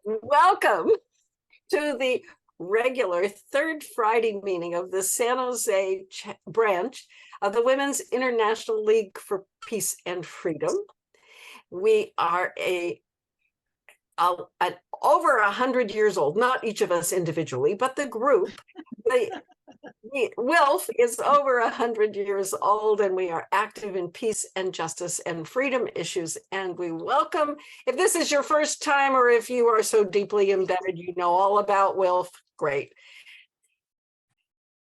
Welcome to the regular third Friday meeting of the San Jose branch of the Women's International League for Peace and Freedom. We are over 100 years old, not each of us individually, but the group. The WILF is over 100 years old, and we are active in peace and justice and freedom issues. And we welcome, if this is your first time or if you are so deeply embedded, you know all about WILF, great.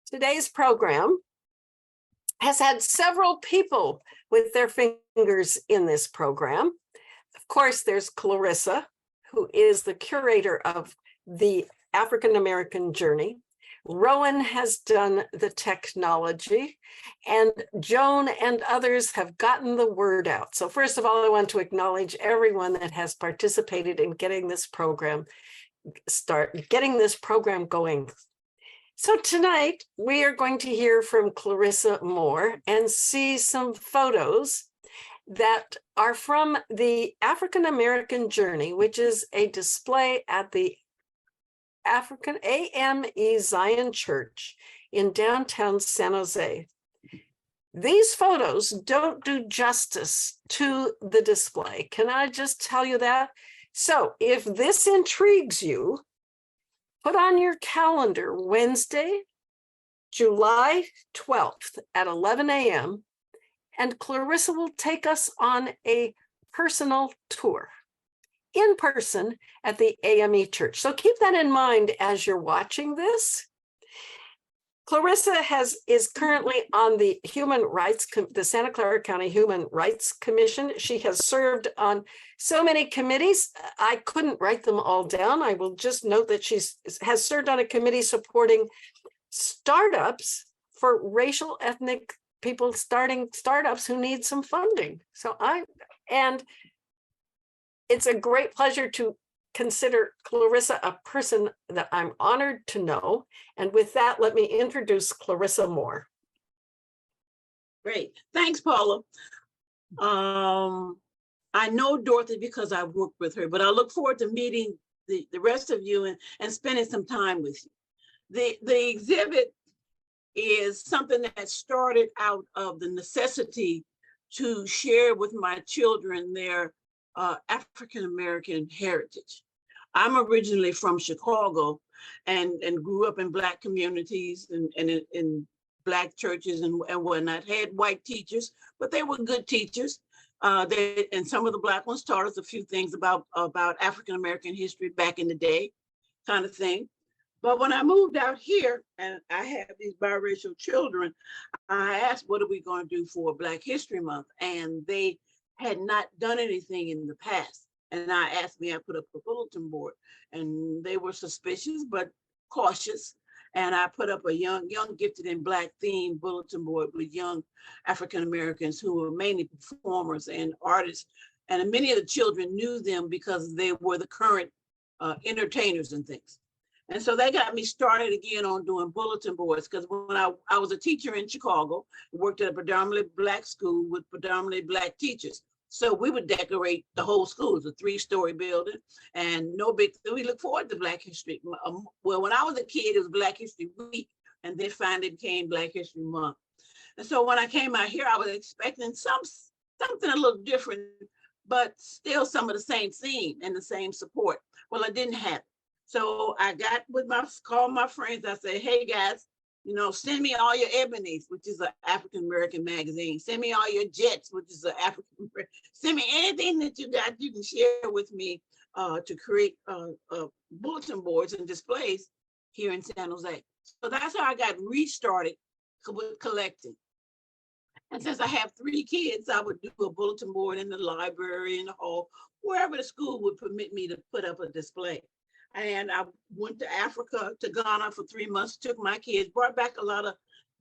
Today's program has had several people with their fingers in this program. Of course, there's Clarissa, who is the curator of the African American Journey. Rowan has done the technology, and Joan and others have gotten the word out. So first of all, I want to acknowledge everyone that has participated in getting this program going. So tonight, we are going to hear from Clarissa Moore and see some photos that are from the African American Journey, which is a display at the African AME Zion Church in downtown San Jose. These photos don't do justice to the display. Can I just tell you that? So if this intrigues you, put on your calendar Wednesday, July 12th at 11 a.m. and Clarissa will take us on a personal tour in person at the AME Church. So keep that in mind as you're watching this. Clarissa is currently on the the Santa Clara County Human Rights Commission. She has served on so many committees. I couldn't write them all down. I will just note that she has served on a committee supporting startups for racial ethnic people starting startups who need some funding. And it's a great pleasure to consider Clarissa a person that I'm honored to know. And with that, let me introduce Clarissa Moore. Great. Thanks, Paula. I know Dorothy because I worked with her, but I look forward to meeting the rest of you and spending some time with you. The exhibit is something that started out of the necessity to share with my children their African-American heritage. I'm originally from Chicago and grew up in Black communities and in Black churches and whatnot. Had white teachers, but they were good teachers. And some of the Black ones taught us a few things about African-American history back in the day, kind of thing. But when I moved out here and I have these biracial children, I asked, what are we going to do for Black History Month? And they had not done anything in the past. And I asked me, I put up a bulletin board and they were suspicious, but cautious. And I put up a young gifted in Black themed bulletin board with young African-Americans who were mainly performers and artists. And many of the children knew them because they were the current entertainers and things. And so they got me started again on doing bulletin boards, because when I was a teacher in Chicago, worked at a predominantly Black school with predominantly Black teachers. So we would decorate the whole school. It's a 3-story building and no big, we look forward to Black History. Well, when I was a kid, it was Black History Week, and then finally became Black History Month. And so when I came out here, I was expecting something a little different, but still some of the same theme and the same support. Well, I didn't have it. So I got called my friends. I said, hey guys, send me all your Ebonies, which is an African-American magazine. Send me all your Jets, which is an African-American. Send me anything that you got, you can share with me to create bulletin boards and displays here in San Jose. So that's how I got restarted with collecting. And since I have 3 kids, I would do a bulletin board in the library, in the hall, wherever the school would permit me to put up a display. And I went to Africa, to Ghana for 3 months, took my kids, brought back a lot of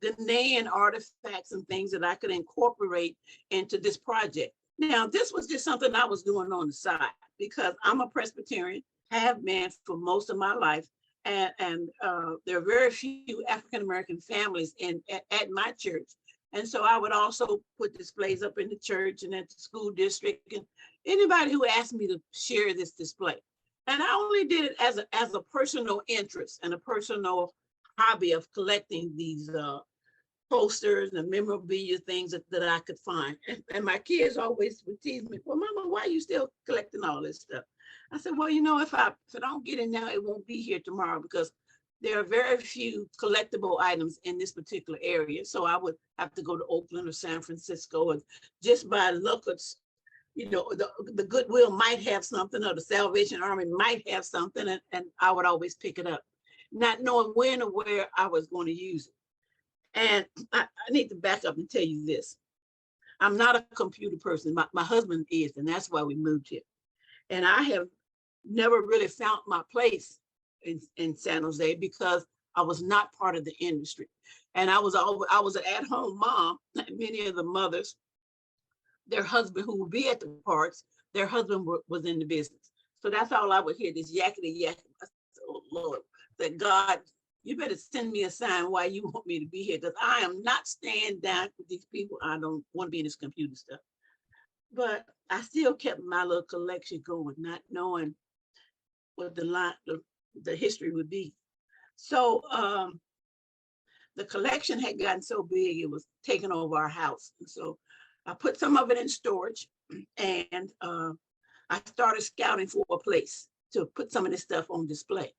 Ghanaian artifacts and things that I could incorporate into this project. Now, this was just something I was doing on the side because I'm a Presbyterian, have been for most of my life. And there are very few African-American families at my church. And so I would also put displays up in the church and at the school district and anybody who asked me to share this display. And I only did it as a personal interest and a personal hobby of collecting these posters and memorabilia things that I could find. And my kids always would tease me, well, Mama, why are you still collecting all this stuff? I said, well, you know, if I don't get it now, it won't be here tomorrow, because there are very few collectible items in this particular area. So I would have to go to Oakland or San Francisco, and just by luck, you know, the Goodwill might have something, or the Salvation Army might have something, and I would always pick it up, not knowing when or where I was going to use it. And I need to back up and tell you this. I'm not a computer person. My husband is, and that's why we moved here. And I have never really found my place in San Jose, because I was not part of the industry. And I was an at-home mom. Many of the mothers, their husband who would be at the parks, their husband was in the business. So that's all I would hear, this yakety yak. I said, oh Lord, that God, you better send me a sign why you want me to be here, because I am not staying down with these people. I don't want to be in this computer stuff. But I still kept my little collection going, not knowing what the history would be. So the collection had gotten so big, it was taking over our house. And so I put some of it in storage, and I started scouting for a place to put some of this stuff on display.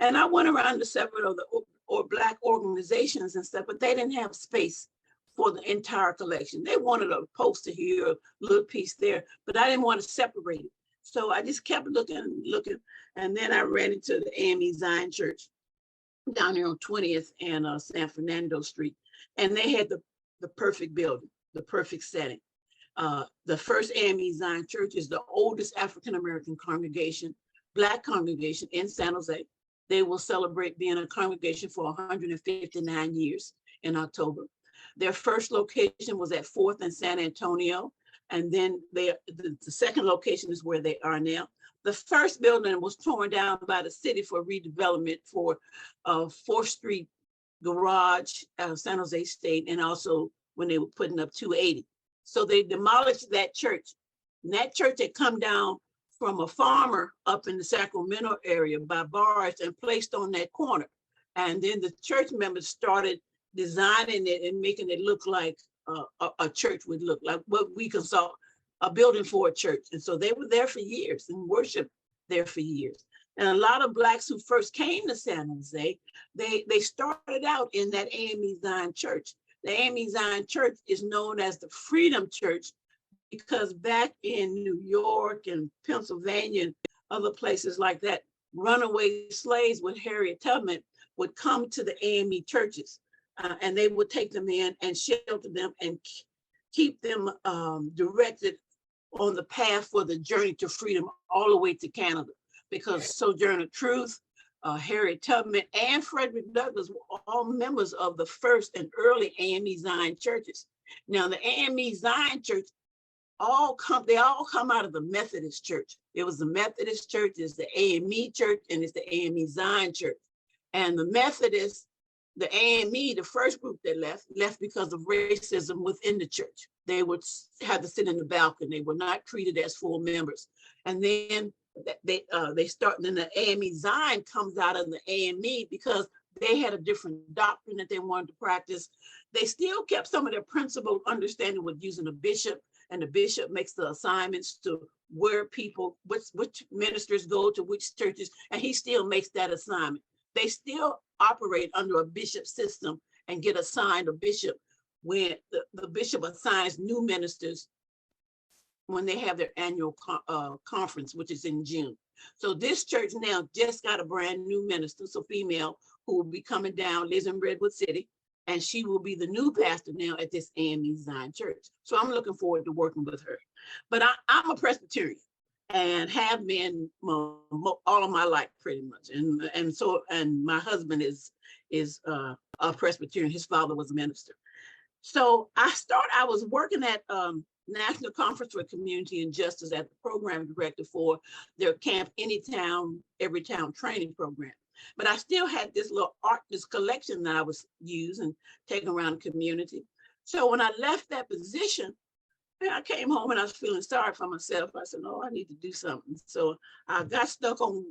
And I went around to several of the Black organizations and stuff, but they didn't have space for the entire collection. They wanted a poster here, a little piece there, but I didn't want to separate it. So I just kept looking, and then I ran into the AME Zion Church down here on 20th and San Fernando Street, and they had the perfect building, the perfect setting. The first AME Zion Church is the oldest African-American congregation, Black congregation in San Jose. They will celebrate being a congregation for 159 years in October. Their first location was at 4th and San Antonio, and then the second location is where they are now. The first building was torn down by the city for redevelopment for 4th Street Garage, San Jose State, and also when they were putting up 280. So they demolished that church. And that church had come down from a farmer up in the Sacramento area by bars and placed on that corner. And then the church members started designing it and making it look like a church would look like, what we can call a building for a church. And so they were there for years and worshiped there for years. And a lot of Blacks who first came to San Jose, they started out in that AME Zion Church. The AME Zion Church is known as the Freedom Church, because back in New York and Pennsylvania and other places like that, runaway slaves with Harriet Tubman would come to the AME churches, and they would take them in and shelter them and keep them directed on the path for the journey to freedom all the way to Canada. Because Sojourner Truth, Harriet Tubman, and Frederick Douglass were all members of the first and early AME Zion churches. Now the AME Zion Church, they all come out of the Methodist Church. It was the Methodist Church, it's the AME Church, and it's the AME Zion Church. And the Methodists, the AME, the first group that left because of racism within the church. They would have to sit in the balcony. They were not treated as full members. And then they start, then the AME Zion comes out of the AME because they had a different doctrine that they wanted to practice. They still kept some of their principal understanding with using a bishop, and the bishop makes the assignments to where people, which ministers go to which churches, and he still makes that assignment. They still operate under a bishop system and get assigned a bishop when the bishop assigns new ministers when they have their annual conference, which is in June. So this church now just got a brand new minister, so female, who will be coming down, lives in Redwood City, and she will be the new pastor now at this AME Zion Church. So I'm looking forward to working with her. But I'm a Presbyterian and have been all of my life pretty much. And my husband is a Presbyterian. His father was a minister. So I was working at National Conference for Community and Justice as the program director for their Camp Anytown, Every Town training program. But I still had this little this collection that I was using, taking around the community. So when I left that position, And I came home and I was feeling sorry for myself. I said, "Oh, I need to do something." So I got stuck on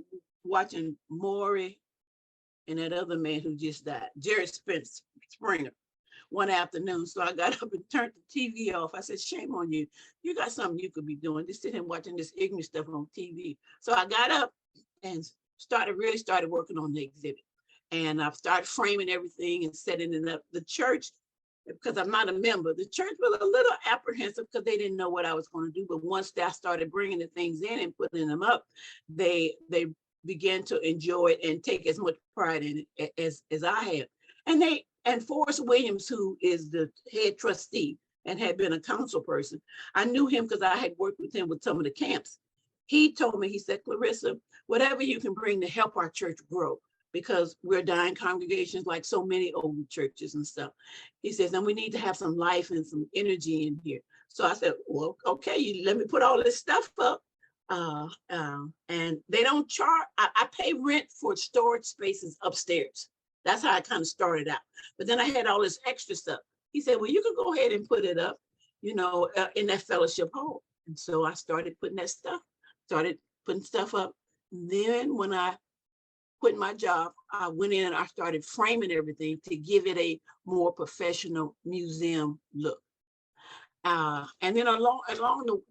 watching Maury and that other man who just died, Jerry Springer, one afternoon. So I got up and turned the TV off. I said, "Shame on you. You got something you could be doing. Just sitting here watching this ignorant stuff on TV." So I got up and really started working on the exhibit. And I've started framing everything and setting it up. The church, because I'm not a member, the church was a little apprehensive because they didn't know what I was going to do. But once I started bringing the things in and putting them up, they began to enjoy it and take as much pride in it as I have. And Forrest Williams, who is the head trustee and had been a council person, I knew him because I had worked with him with some of the camps. He told me, he said, "Clarissa, whatever you can bring to help our church grow, because we're dying congregations like so many old churches and stuff." He says, "and we need to have some life and some energy in here." So I said, "Well, okay, you let me put all this stuff up." And they don't charge, I pay rent for storage spaces upstairs. That's how I kind of started out. But then I had all this extra stuff. He said, "Well, you can go ahead and put it up, in that fellowship hall." And so I started putting stuff up. Then when I quit my job, I went in and I started framing everything to give it a more professional museum look. And then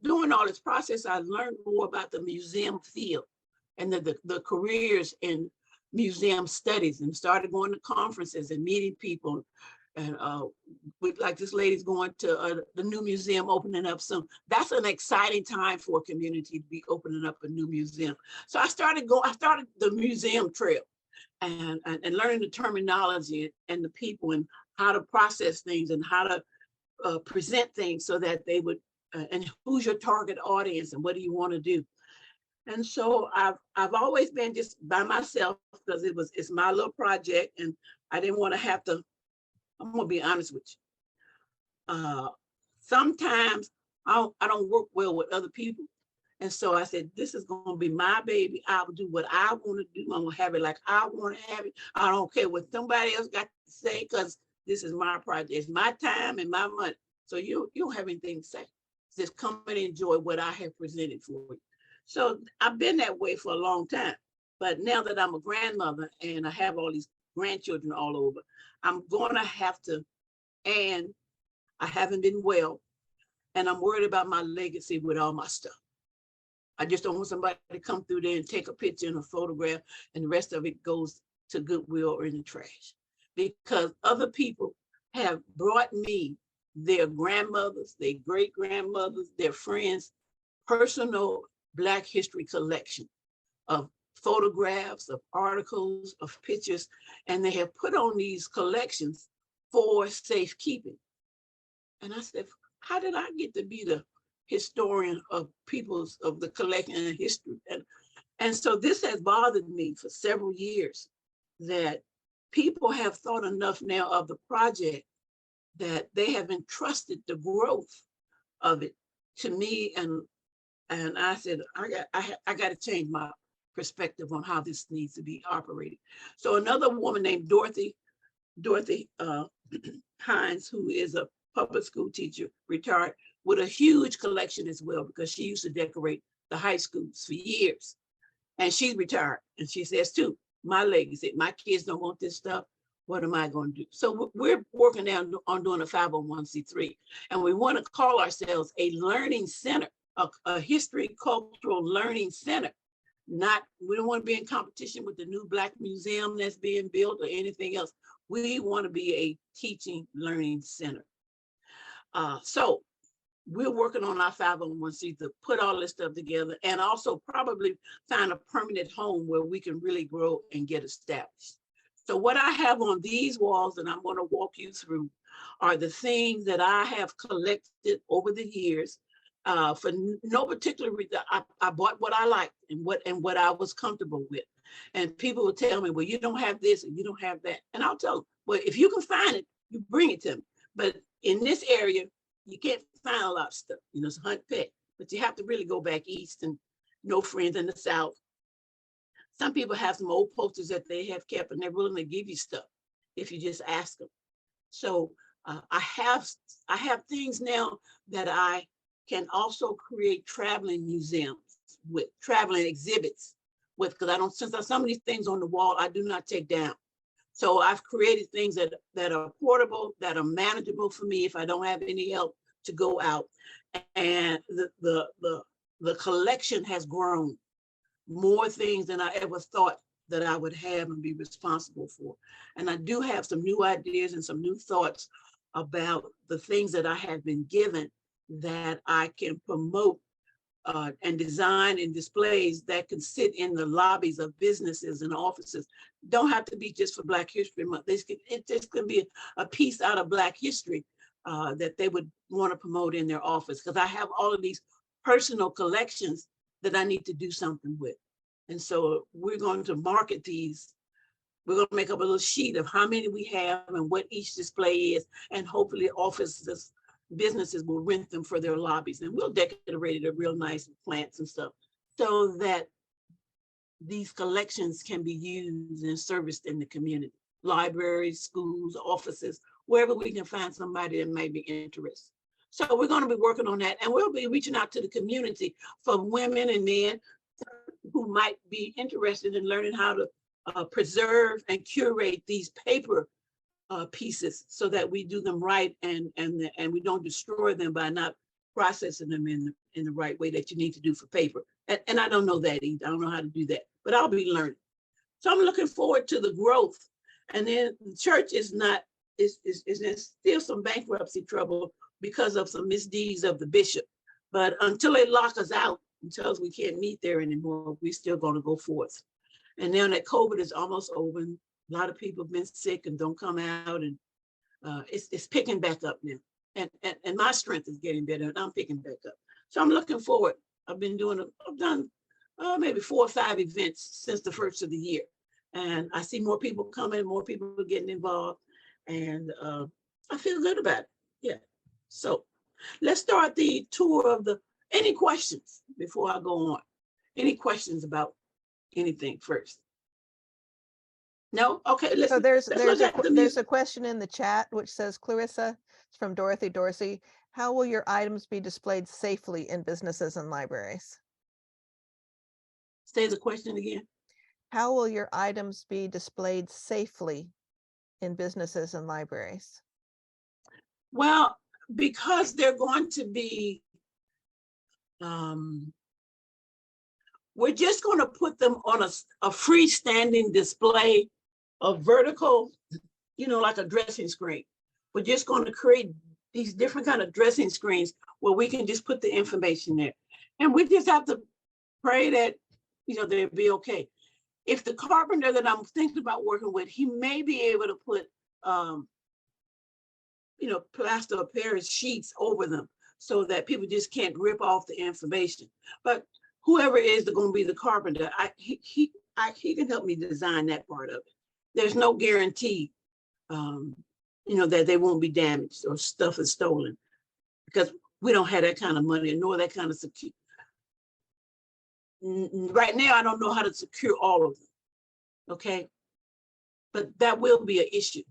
doing all this process, I learned more about the museum field and the careers in museum studies, and started going to conferences and meeting people. And with, like, this lady's going to the new museum opening up soon. That's an exciting time for a community to be opening up a new museum. So I started the museum trail and learning the terminology and the people and how to process things and how to present things so that they would, and who's your target audience and what do you want to do. And so I've always been just by myself because it's my little project, and I didn't want to have to. I'm gonna be honest with you. Sometimes I don't work well with other people, and so I said, "This is gonna be my baby. I will do what I want to do. I'm gonna have it like I want to have it. I don't care what somebody else got to say, because this is my project. It's my time and my money. So you don't have anything to say. Just come and enjoy what I have presented for you." So I've been that way for a long time. But now that I'm a grandmother and I have all these grandchildren all over, I'm going to have to, and I haven't been well, and I'm worried about my legacy with all my stuff. I just don't want somebody to come through there and take a picture and a photograph and the rest of it goes to Goodwill or in the trash. Because other people have brought me their grandmothers, their great grandmothers, their friends, personal Black history collection of photographs, of articles, of pictures, and they have put on these collections for safekeeping. And I said, how did I get to be the historian of the collection and history? And so this has bothered me for several years, that people have thought enough now of the project that they have entrusted the growth of it to me. And I said, I got to change my perspective on how this needs to be operated. So another woman named Dorothy Hines, who is a public school teacher, retired, with a huge collection as well, because she used to decorate the high schools for years. And she's retired. And she says, too, my legacy, my kids don't want this stuff. What am I going to do? So we're working on doing a 501c3. And we want to call ourselves a learning center, a history cultural learning center. We don't want to be in competition with the new Black museum that's being built or anything else. We want to be a teaching learning center. So we're working on our 501c to put all this stuff together, and also probably find a permanent home where we can really grow and get established. So what I have on these walls, and I'm going to walk you through, are the things that I have collected over the years. For no particular reason. I bought what I liked and what I was comfortable with. And people will tell me, well, you don't have this and you don't have that. And I'll tell them, well, if you can find it, you bring it to me. But in this area, you can't find a lot of stuff. It's a hunt pet, but you have to really go back east, and no friends in the South. Some people have some old posters that they have kept, and they're willing to give you stuff if you just ask them. So I have things now that I can also create traveling museums with traveling exhibits with, because I don't, since some of these things on the wall, I do not take down. So I've created things that are portable, that are manageable for me if I don't have any help to go out. And the collection has grown, more things than I ever thought that I would have and be responsible for. And I do have some new ideas and some new thoughts about the things that I have been given that I can promote and design and displays that can sit in the lobbies of businesses and offices. Don't have to be just for Black History Month. It just can be a piece out of Black history that they would want to promote in their office, because I have all of these personal collections that I need to do something with. And so we're going to market these. We're going to make up a little sheet of how many we have and what each display is, and hopefully offices, businesses will rent them for their lobbies, and we'll decorate it real nice with plants and stuff, so that these collections can be used and serviced in the community, libraries, schools, offices, wherever we can find somebody that may be interested. So we're going to be working on that, and we'll be reaching out to the community for women and men who might be interested in learning how to preserve and curate these paper pieces, so that we do them right and we don't destroy them by not processing them in the right way that you need to do for paper. And I don't know that either. I don't know how to do that, but I'll be learning. So I'm looking forward to the growth. And then the church is in still some bankruptcy trouble because of some misdeeds of the bishop. But until they lock us out and tell us we can't meet there anymore, we're still going to go forth. And now that COVID is almost over, and a lot of people have been sick and don't come out, and it's picking back up now. And my strength is getting better, and I'm picking back up. So I'm looking forward. I've done maybe 4 or 5 events since the first of the year. And I see more people coming, more people getting involved, and I feel good about it. Yeah. So let's start the tour of any questions before I go on? Any questions about anything first? No? Okay, So there's a question in the chat which says, Clarissa, it's from Dorothy Dorsey, how will your items be displayed safely in businesses and libraries? Say the question again. How will your items be displayed safely in businesses and libraries? Well, because they're going to be, we're just going to put them on a freestanding display, a vertical, like a dressing screen. We're just going to create these different kind of dressing screens where we can just put the information there. And we just have to pray that, they'll be okay. If the carpenter that I'm thinking about working with, he may be able to put, plaster of Paris sheets over them so that people just can't rip off the information. But whoever is going to be the carpenter, he can help me design that part of it. There's no guarantee, that they won't be damaged or stuff is stolen, because we don't have that kind of money nor that kind of security. Right now, I don't know how to secure all of them, okay? But that will be an issue.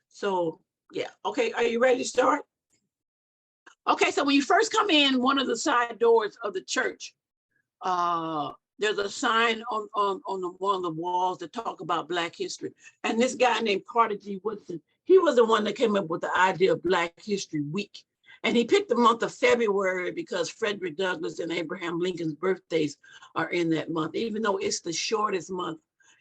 So, yeah, okay, are you ready to start? Okay, so when you first come in one of the side doors of the church, there's a sign on one of the walls that talk about Black history. And this guy named Carter G. Woodson, he was the one that came up with the idea of Black History Week. And he picked the month of February because Frederick Douglass and Abraham Lincoln's birthdays are in that month, even though it's the shortest month,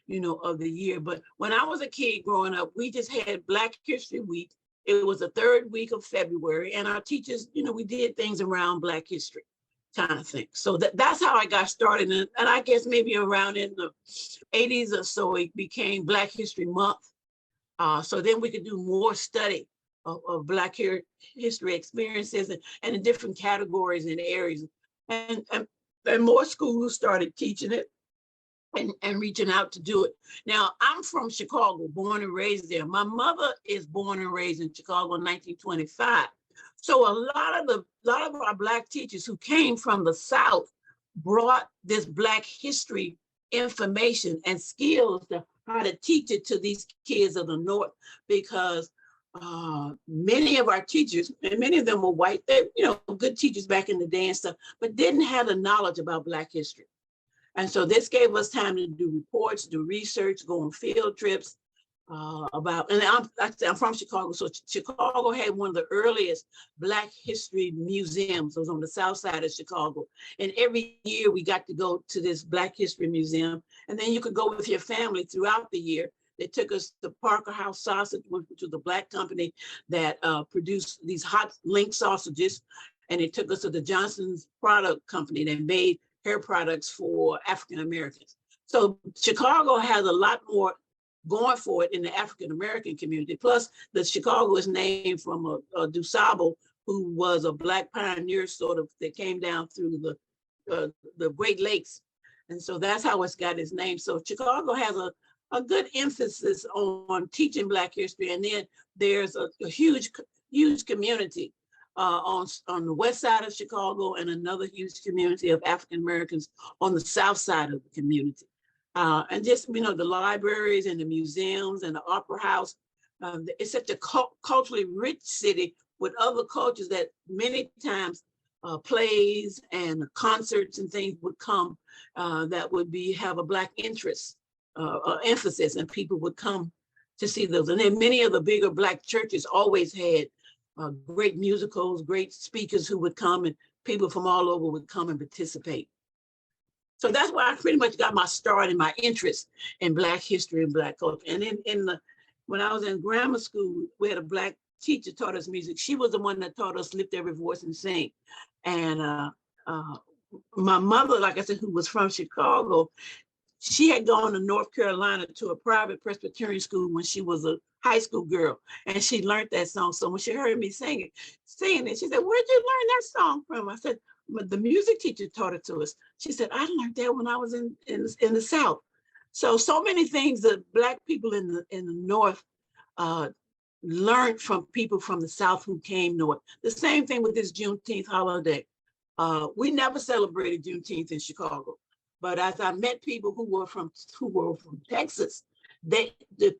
of the year. But when I was a kid growing up, we just had Black History Week. It was the 3rd week of February, and our teachers, we did things around Black history kind of thing. So that's how I got started. And I guess maybe around in the 80s or so, it became Black History Month. So then we could do more study of Black history experiences and in different categories and areas. And more schools started teaching it and reaching out to do it. Now, I'm from Chicago, born and raised there. My mother is born and raised in Chicago in 1925. So a lot of our Black teachers who came from the South brought this Black history information and skills to how to teach it to these kids of the North, because many of our teachers, and many of them were white, they, you know, good teachers back in the day and stuff, but didn't have the knowledge about Black history. And so this gave us time to do reports, do research, go on field trips about, and I'm from Chicago, so Chicago had one of the earliest Black history museums. It was on the south side of Chicago. And every year we got to go to this Black history museum, and then you could go with your family throughout the year. They took us to Parker House Sausage, which was the Black company that produced these hot link sausages. And they took us to the Johnson's Product Company that made hair products for African Americans. So Chicago has a lot more going for it in the African American community. Plus, the Chicago is named from a DuSable, who was a Black pioneer sort of that came down through the Great Lakes. And so that's how it's got its name. So Chicago has a good emphasis on teaching Black history. And then there's a huge community on the west side of Chicago, and another huge community of African Americans on the south side of the community. And just, you know, the libraries and the museums and the opera house. It's such a culturally rich city with other cultures that many times plays and concerts and things would come that would have a Black interest, emphasis, and people would come to see those. And then many of the bigger Black churches always had great musicals, great speakers who would come, and people from all over would come and participate. So that's why I pretty much got my start and my interest in Black history and Black culture. And when I was in grammar school, we had a Black teacher taught us music. She was the one that taught us Lift Every Voice and Sing. And my mother, like I said, who was from Chicago, she had gone to North Carolina to a private Presbyterian school when she was a high school girl, and she learned that song. So when she heard me singing it, she said, "Where'd you learn that song from?" I said, "The music teacher taught it to us." She said, "I learned that when I was in the South." So many things that Black people in the North learned from people from the South who came north. The same thing with this Juneteenth holiday. We never celebrated Juneteenth in Chicago. But as I met people who were from Texas, the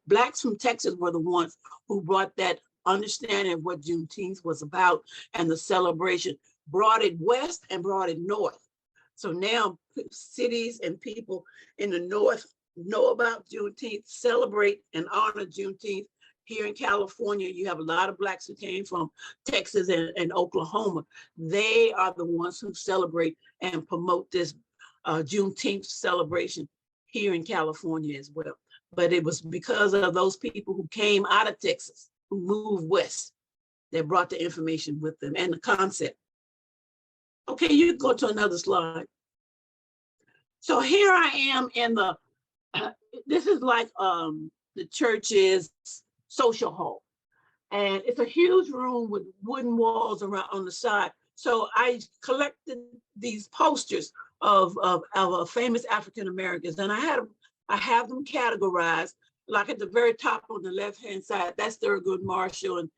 Blacks from Texas were the ones who brought that understanding of what Juneteenth was about, and the celebration, brought it west and brought it north. So now cities and people in the North know about Juneteenth, celebrate and honor Juneteenth. Here in California, you have a lot of Blacks who came from Texas and Oklahoma. They are the ones who celebrate and promote this Juneteenth celebration here in California as well. But it was because of those people who came out of Texas, who moved west, that brought the information with them and the concept. Okay, you can go to another slide. So here I am in this is like the church's social hall. And it's a huge room with wooden walls around on the side. So I collected these posters of famous African Americans, and I have them categorized. Like at the very top on the left-hand side, that's Thurgood Marshall, and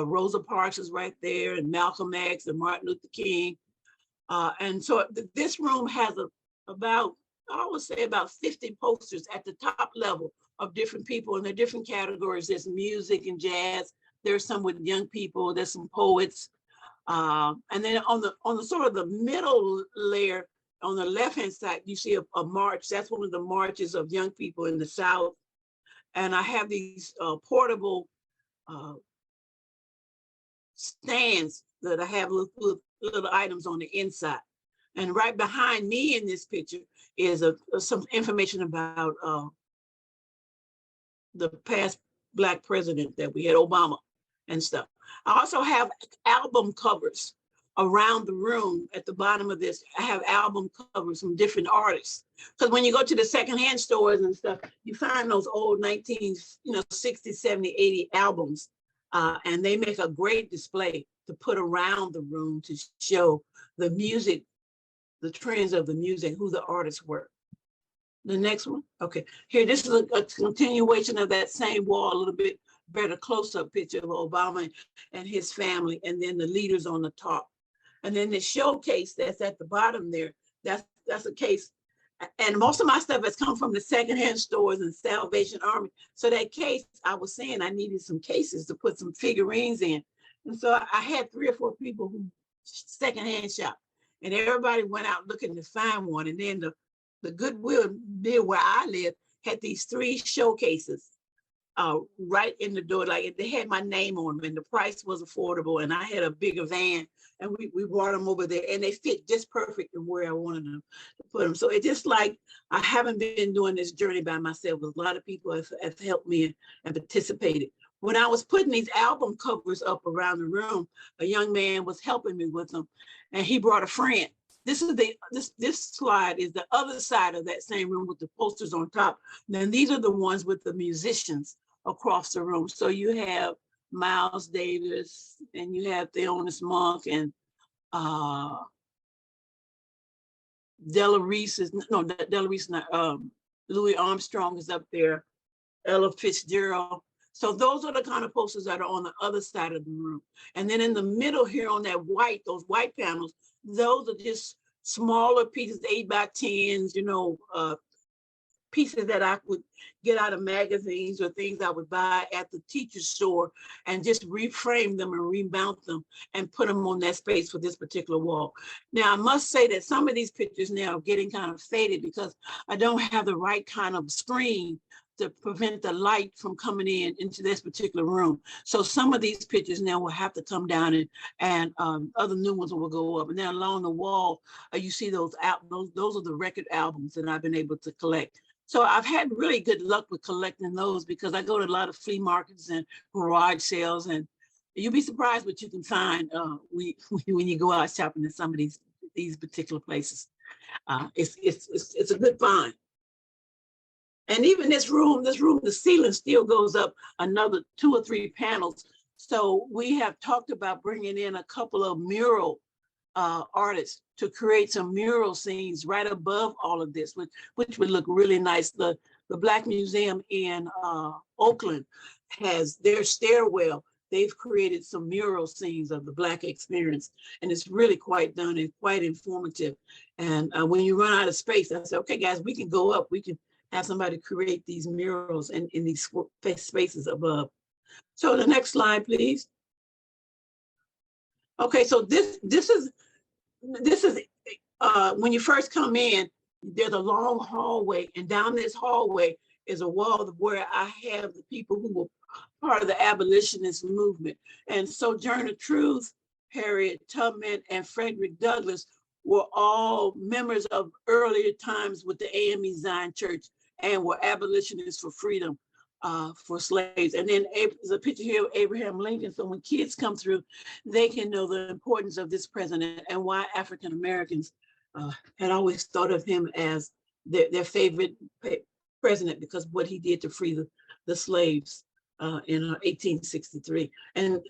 Rosa Parks is right there, and Malcolm X and Martin Luther King. And so this room has about 50 posters at the top level of different people, and they're different categories. There's music and jazz. There's some with young people. There's some poets. And then on the sort of the middle layer, on the left-hand side, you see a march. That's one of the marches of young people in the South. And I have these portable stands that I have little items on the inside. And right behind me in this picture is some information about the past Black president that we had, Obama and stuff. I also have album covers around the room. At the bottom of this, I have album covers from different artists. Because when you go to the secondhand stores and stuff, you find those old 60, 70, 80 albums. And they make a great display to put around the room to show the music, the trends of the music, who the artists were. The next one, okay. Here, this is a continuation of that same wall, a little bit better close-up picture of Obama and his family, and then the leaders on the top. And then the showcase that's at the bottom there, that's a case And most of my stuff has come from the secondhand stores and Salvation Army. So that case, I was saying I needed some cases to put some figurines in. And so I had 3 or 4 people who secondhand shop, and everybody went out looking to find one. And then the Goodwill near where I live had these 3 showcases right in the door. Like they had my name on them and the price was affordable. And I had a bigger van and we brought them over there and they fit just perfect in where I wanted them to put them. So it's just like, I haven't been doing this journey by myself. A lot of people have helped me and participated. When I was putting these album covers up around the room, a young man was helping me with them and he brought a friend. This slide is the other side of that same room with the posters on top. Then these are the ones with the musicians across the room. So you have Miles Davis and you have Thelonious Monk and Della Reese is, no, Della Reese, not, Louis Armstrong is up there, Ella Fitzgerald. So those are the kind of posters that are on the other side of the room. And then in the middle here on that white, those white panels, those are just smaller pieces, 8x10s, you know, pieces that I would get out of magazines or things I would buy at the teacher's store and just reframe them and remount them and put them on that space for this particular wall. Now, I must say that some of these pictures now are getting kind of faded because I don't have the right kind of screen to prevent the light from coming into this particular room. So some of these pictures now will have to come down and other new ones will go up. And then along the wall, you see those are the record albums that I've been able to collect. So I've had really good luck with collecting those because I go to a lot of flea markets and garage sales, and you'll be surprised what you can find when you go out shopping in some of these particular places. It's a good find. And even this room, the ceiling still goes up another 2 or 3 panels. So we have talked about bringing in a couple of mural artists to create some mural scenes right above all of this, which would look really nice. The Black Museum in Oakland has their stairwell. They've created some mural scenes of the Black experience, and it's really quite done and quite informative. And when you run out of space, I said, okay, guys, we can go up. We can have somebody create these murals in these spaces above. So the next slide, please. Okay, so this is when you first come in, there's a long hallway, and down this hallway is a wall where I have the people who were part of the abolitionist movement. And Sojourner Truth, Harriet Tubman, and Frederick Douglass were all members of earlier times with the AME Zion Church and were abolitionists for freedom for slaves. And then there's a picture here of Abraham Lincoln. So when kids come through, they can know the importance of this president and why African Americans had always thought of him as their favorite president because of what he did to free the slaves in 1863. And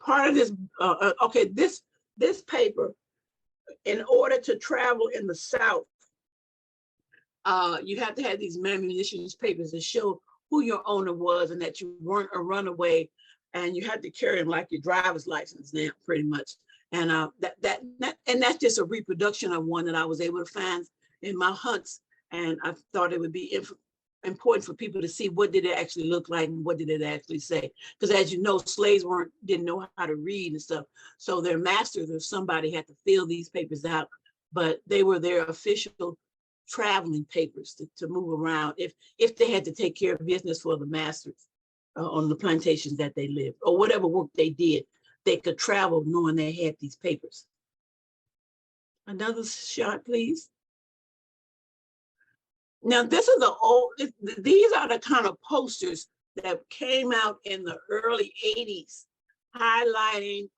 part of this, okay, this paper, in order to travel in the South, you have to have these Manumission Papers that show who your owner was and that you weren't a runaway, and you had to carry them like your driver's license now, pretty much. And that's just a reproduction of one that I was able to find in my hunts, and I thought it would be important for people to see what did it actually look like and what did it actually say. Because as you know, slaves didn't know how to read and stuff, so their masters or somebody had to fill these papers out, but they were their official traveling papers to move around if they had to take care of business for the masters on the plantations that they lived, or whatever work they did, they could travel knowing they had these papers. Another shot, please. Now, this is these are the kind of posters that came out in the early 80s, highlighting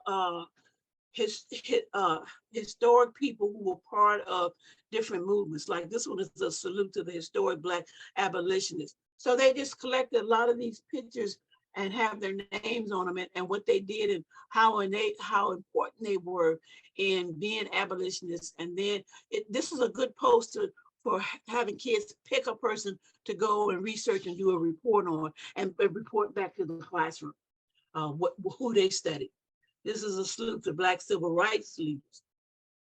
historic people who were part of different movements. Like this one is a salute to the historic Black abolitionists. So they just collected a lot of these pictures and have their names on them and what they did and how important they were in being abolitionists. And then this is a good poster for having kids pick a person to go and research and do a report on and report back to the classroom who they studied. This is a salute to Black civil rights leaders.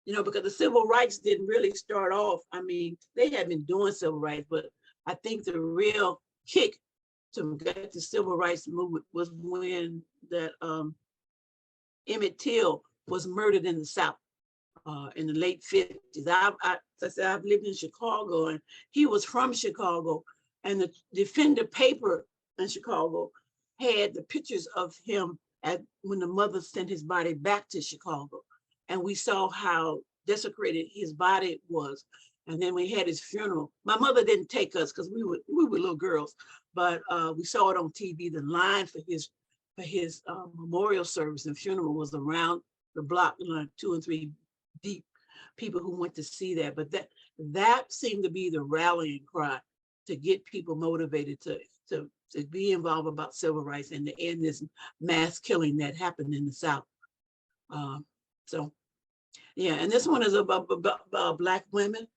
you know, because the civil rights didn't really start off. I mean, they had been doing civil rights, but I think the real kick to get the civil rights movement was when that Emmett Till was murdered in the South in the late 50s. I said, I've lived in Chicago, and he was from Chicago, and the Defender paper in Chicago had the pictures of him when the mother sent his body back to Chicago. And we saw how desecrated his body was. And then we had his funeral. My mother didn't take us because we were little girls, but we saw it on TV. The line for his memorial service and funeral was around the block, 2 and 3 deep, people who went to see that. But that seemed to be the rallying cry to get people motivated to be involved about civil rights and to end this mass killing that happened in the South. So, yeah, and this one is about Black women.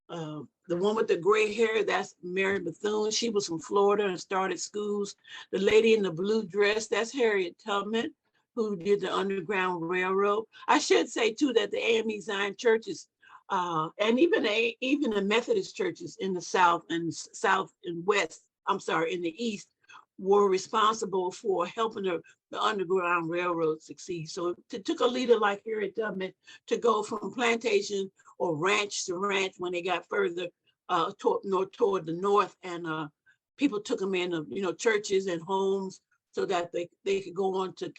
The one with the gray hair, that's Mary Bethune. She was from Florida and started schools. The lady in the blue dress, that's Harriet Tubman, who did the Underground Railroad. I should say too that the AME Zion churches and even the Methodist churches in the South and West, in the East, were responsible for helping the Underground Railroad succeed. So it took a leader like Harriet Tubman to go from plantation or ranch to ranch when they got further toward the north, and people took them in, churches and homes so that they could go on to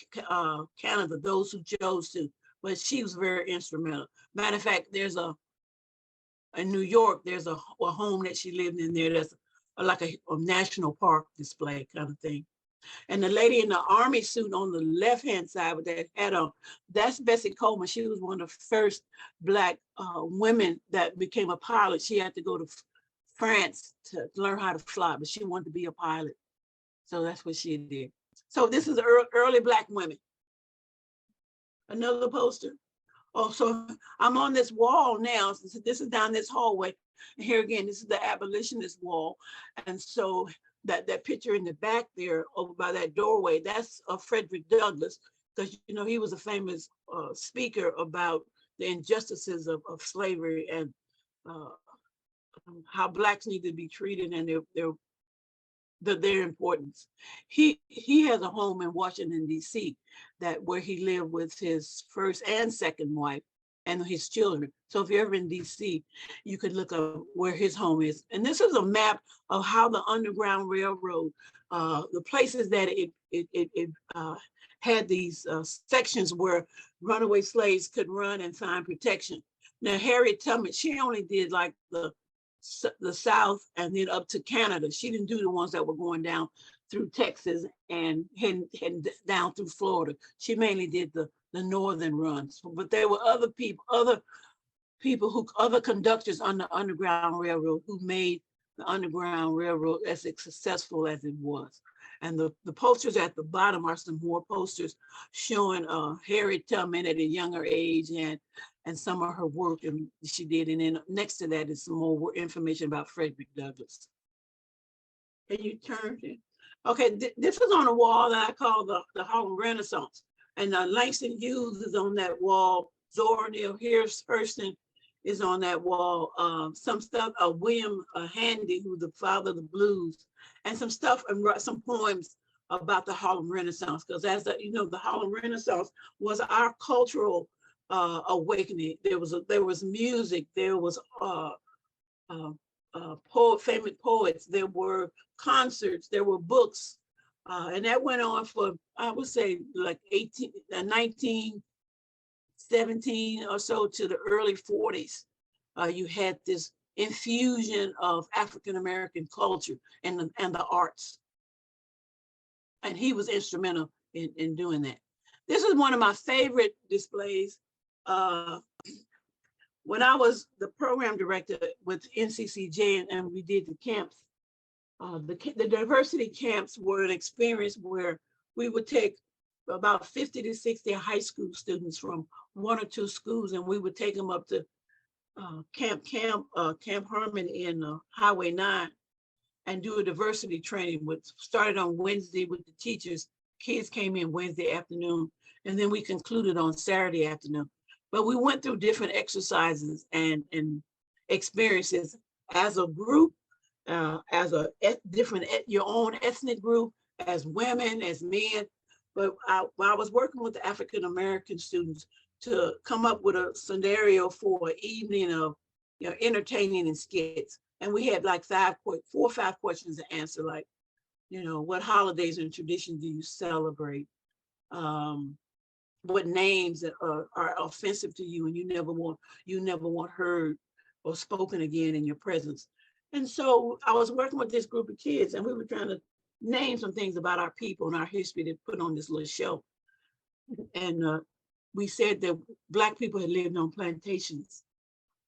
Canada, those who chose to. But she was very instrumental. Matter of fact, in New York, there's a home that she lived in there that's like a national park display kind of thing. And the lady in the army suit on the left-hand side with that hat on, that's Bessie Coleman. She was one of the first Black women that became a pilot. She had to go to France to learn how to fly, but she wanted to be a pilot. So that's what she did. So this is early Black women. Another poster. Oh, so I'm on this wall now. This is down this hallway. And here again, this is the abolitionist wall. And so that picture in the back there over by that doorway, that's Frederick Douglass, because he was a famous speaker about the injustices of slavery and how Blacks need to be treated and their importance. He has a home in Washington, D.C. where he lived with his first and second wife and his children. So if you're ever in D.C., you could look up where his home is. And this is a map of how the Underground Railroad, the places that it had these sections where runaway slaves could run and find protection. Now, Harriet Tubman, she only did like the South and then up to Canada. She didn't do the ones that were going down through Texas and heading down through Florida. She mainly did the northern runs. But there were other conductors on the Underground Railroad who made the Underground Railroad as successful as it was. And the posters at the bottom are some more posters showing Harriet Tubman at a younger age and some of her work and she did. And then next to that is some more information about Frederick Douglass. Can you turn it? Okay, this is on a wall that I call the Harlem Renaissance. And Langston Hughes is on that wall. Zora Neale Hurston is on that wall. Some stuff, William Handy, who's the father of the blues, and some stuff and some poems about the Harlem Renaissance. Because as the Harlem Renaissance was our cultural awakening. There was music. There was famous poets. There were concerts. There were books. And that went on for, I would say, like 1917 or so to the early 40s. You had this infusion of African-American culture and the arts. And he was instrumental in doing that. This is one of my favorite displays. When I was the program director with NCCJ and we did the camps, the diversity camps were an experience where we would take about 50 to 60 high school students from 1 or 2 schools, and we would take them up to Camp Harmon in Highway 9 and do a diversity training. Started on Wednesday with the teachers. Kids came in Wednesday afternoon, and then we concluded on Saturday afternoon. But we went through different exercises and experiences as a group, as a different, your own ethnic group, as women, as men. But I was working with the African American students to come up with a scenario for an evening of, you know, entertaining and skits. And we had like 4 or 5 questions to answer, like, you know, what holidays and traditions do you celebrate? What names are offensive to you and you never want heard or spoken again in your presence. And so I was working with this group of kids and we were trying to name some things about our people and our history to put on this little show. And we said that Black people had lived on plantations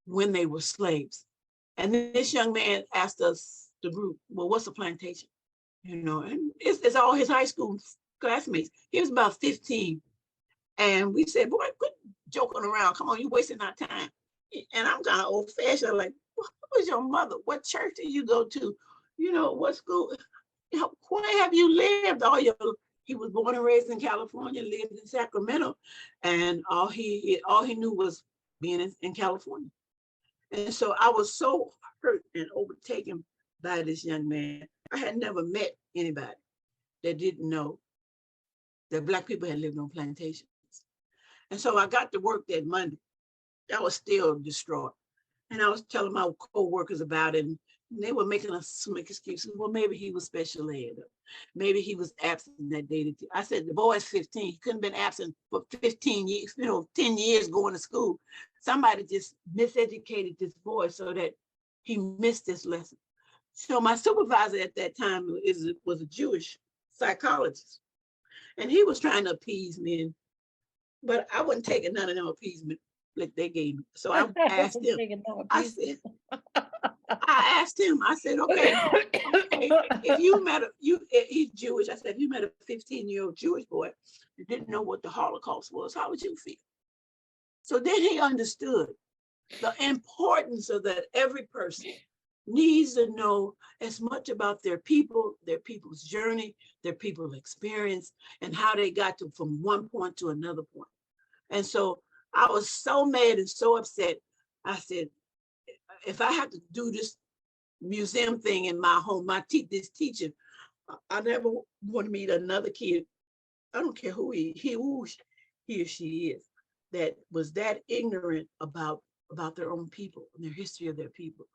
when they were slaves. And this young man asked us, the group, well, what's a plantation? You know, and it's all his high school classmates. He was about 15. And we said, boy, quit joking around. Come on, you're wasting our time. And I'm kind of old fashioned. I'm like, what was your mother? What church did you go to? You know, what school? You know, where have you lived all your, he was born and raised in California, lived in Sacramento. And all he knew was being in California. And so I was so hurt and overtaken by this young man. I had never met anybody that didn't know that Black people had lived on plantations. And so I got to work that Monday. I was still distraught. And I was telling my co-workers about it, and they were making us some excuses. Well, maybe he was special ed. Maybe he was absent that day. I said, the boy's 15. He couldn't have been absent for 15 years, 10 years going to school. Somebody just miseducated this boy so that he missed this lesson. So my supervisor at that time was a Jewish psychologist. And he was trying to appease me, but I wasn't taking none of them appeasement like they gave me. So I asked him, I said, okay, if you met he's Jewish. I said, if you met a 15-year-old Jewish boy who didn't know what the Holocaust was, how would you feel? So then he understood the importance of that every person needs to know as much about their people, their people's journey, their people's experience, and how they got to from one point to another point. And so I was so mad and so upset. I said, if I have to do this museum thing in my home, this teaching, I never want to meet another kid. I don't care who he or she is, that was that ignorant about their own people and their history of their people.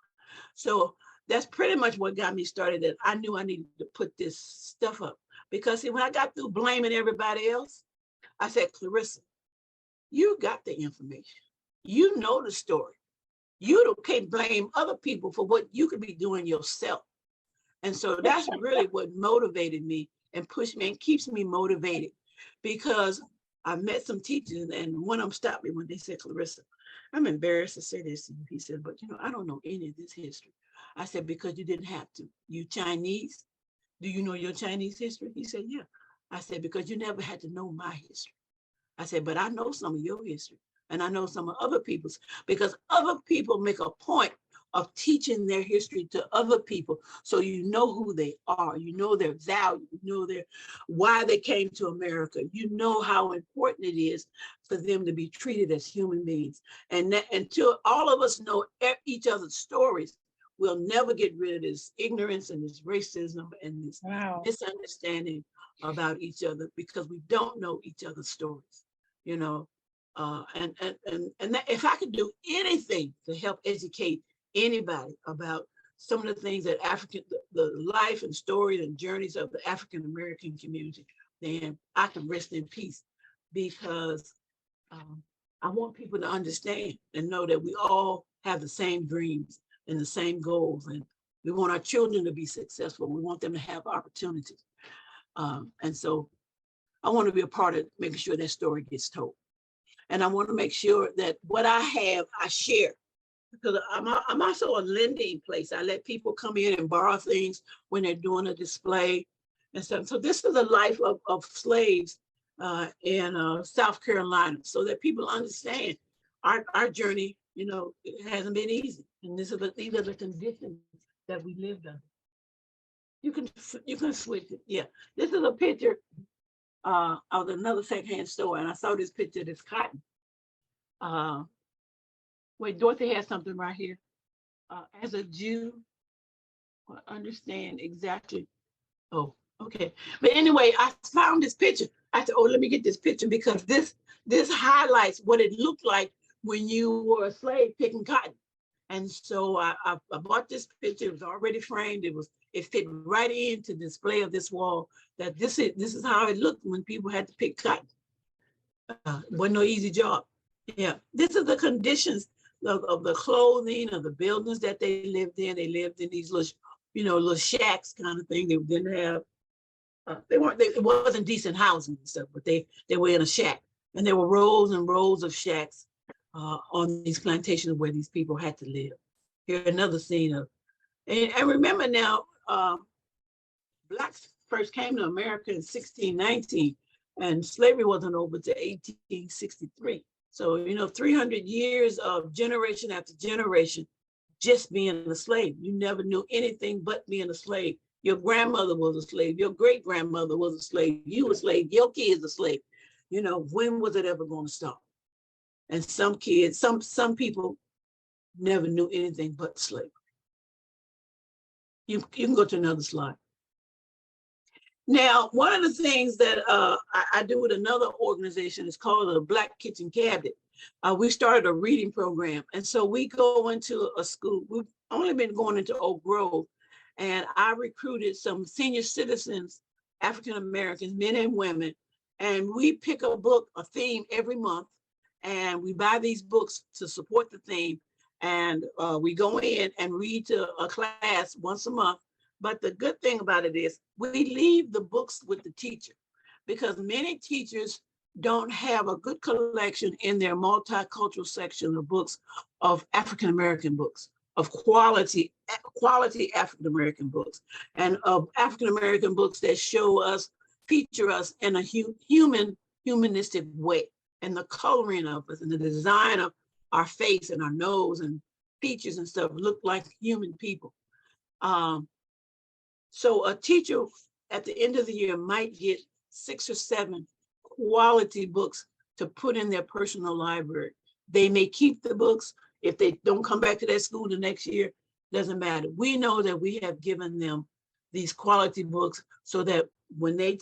So that's pretty much what got me started, that I knew I needed to put this stuff up. Because see, when I got through blaming everybody else, I said, Clarissa, you got the information. You know the story. You can't blame other people for what you could be doing yourself. And so that's really what motivated me and pushed me and keeps me motivated, because I met some teachers and one of them stopped me when they said, Clarissa, I'm embarrassed to say this to you. He said, but you know, I don't know any of this history. I said, because you didn't have to. You Chinese? Do you know your Chinese history? He said, yeah. I said, because you never had to know my history. I said, but I know some of your history and I know some of other people's, because other people make a point of teaching their history to other people. So you know who they are, you know their value, you know why they came to America. You know how important it is for them to be treated as human beings. And that, until all of us know each other's stories, we'll never get rid of this ignorance and this racism and this misunderstanding about each other, because we don't know each other's stories, you know. And that if I could do anything to help educate anybody about some of the things that the life and stories and journeys of the African American community, then I can rest in peace, because I want people to understand and know that we all have the same dreams and the same goals, and we want our children to be successful. We want them to have opportunities. And so I want to be a part of making sure that story gets told. And I want to make sure that what I have, I share, because I'm also a lending place. I let people come in and borrow things when they're doing a display and stuff. So this is the life of slaves in South Carolina, so that people understand our journey. You know, it hasn't been easy, and these are the conditions that we lived under. You can switch it. Yeah, this is a picture of another secondhand store, and I saw this picture of this cotton. Wait, Dorothy has something right here. As a Jew, I understand exactly. Oh, okay. But anyway, I found this picture. I said, oh, let me get this picture because this highlights what it looked like when you were a slave picking cotton. And so I bought this picture. It was already framed. It fit right into the display of this wall. That this is how it looked when people had to pick cotton. Wasn't no easy job. Yeah, this is the conditions of the clothing of the buildings that they lived in. They lived in these little, little shacks kind of thing. They didn't have. It wasn't decent housing and stuff, but they were in a shack, and there were rows and rows of shacks on these plantations where these people had to live. Here another scene of, and remember now, blacks first came to America in 1619, and slavery wasn't over to 1863. So 300 years of generation after generation just being a slave. You never knew anything but being a slave. Your grandmother was a slave. Your great grandmother was a slave. You were a slave. Your kids a slave. When was it ever going to stop? And some kids, some people never knew anything but slavery. You can go to another slide. Now, one of the things that I do with another organization is called the Black Kitchen Cabinet. We started a reading program. And so we go into a school. We've only been going into Oak Grove. And I recruited some senior citizens, African-Americans, men and women. And we pick a book, a theme every month. And we buy these books to support the theme. And we go in and read to a class once a month. But the good thing about it is we leave the books with the teacher, because many teachers don't have a good collection in their multicultural section of books of African-American books, of quality African-American books, and of African-American books that feature us in a humanistic way, and the coloring of us and the design of our face and our nose and features and stuff look like human people. So a teacher at the end of the year might get 6 or 7 quality books to put in their personal library. They may keep the books. If they don't come back to that school the next year, doesn't matter. We know that we have given them these quality books so that when they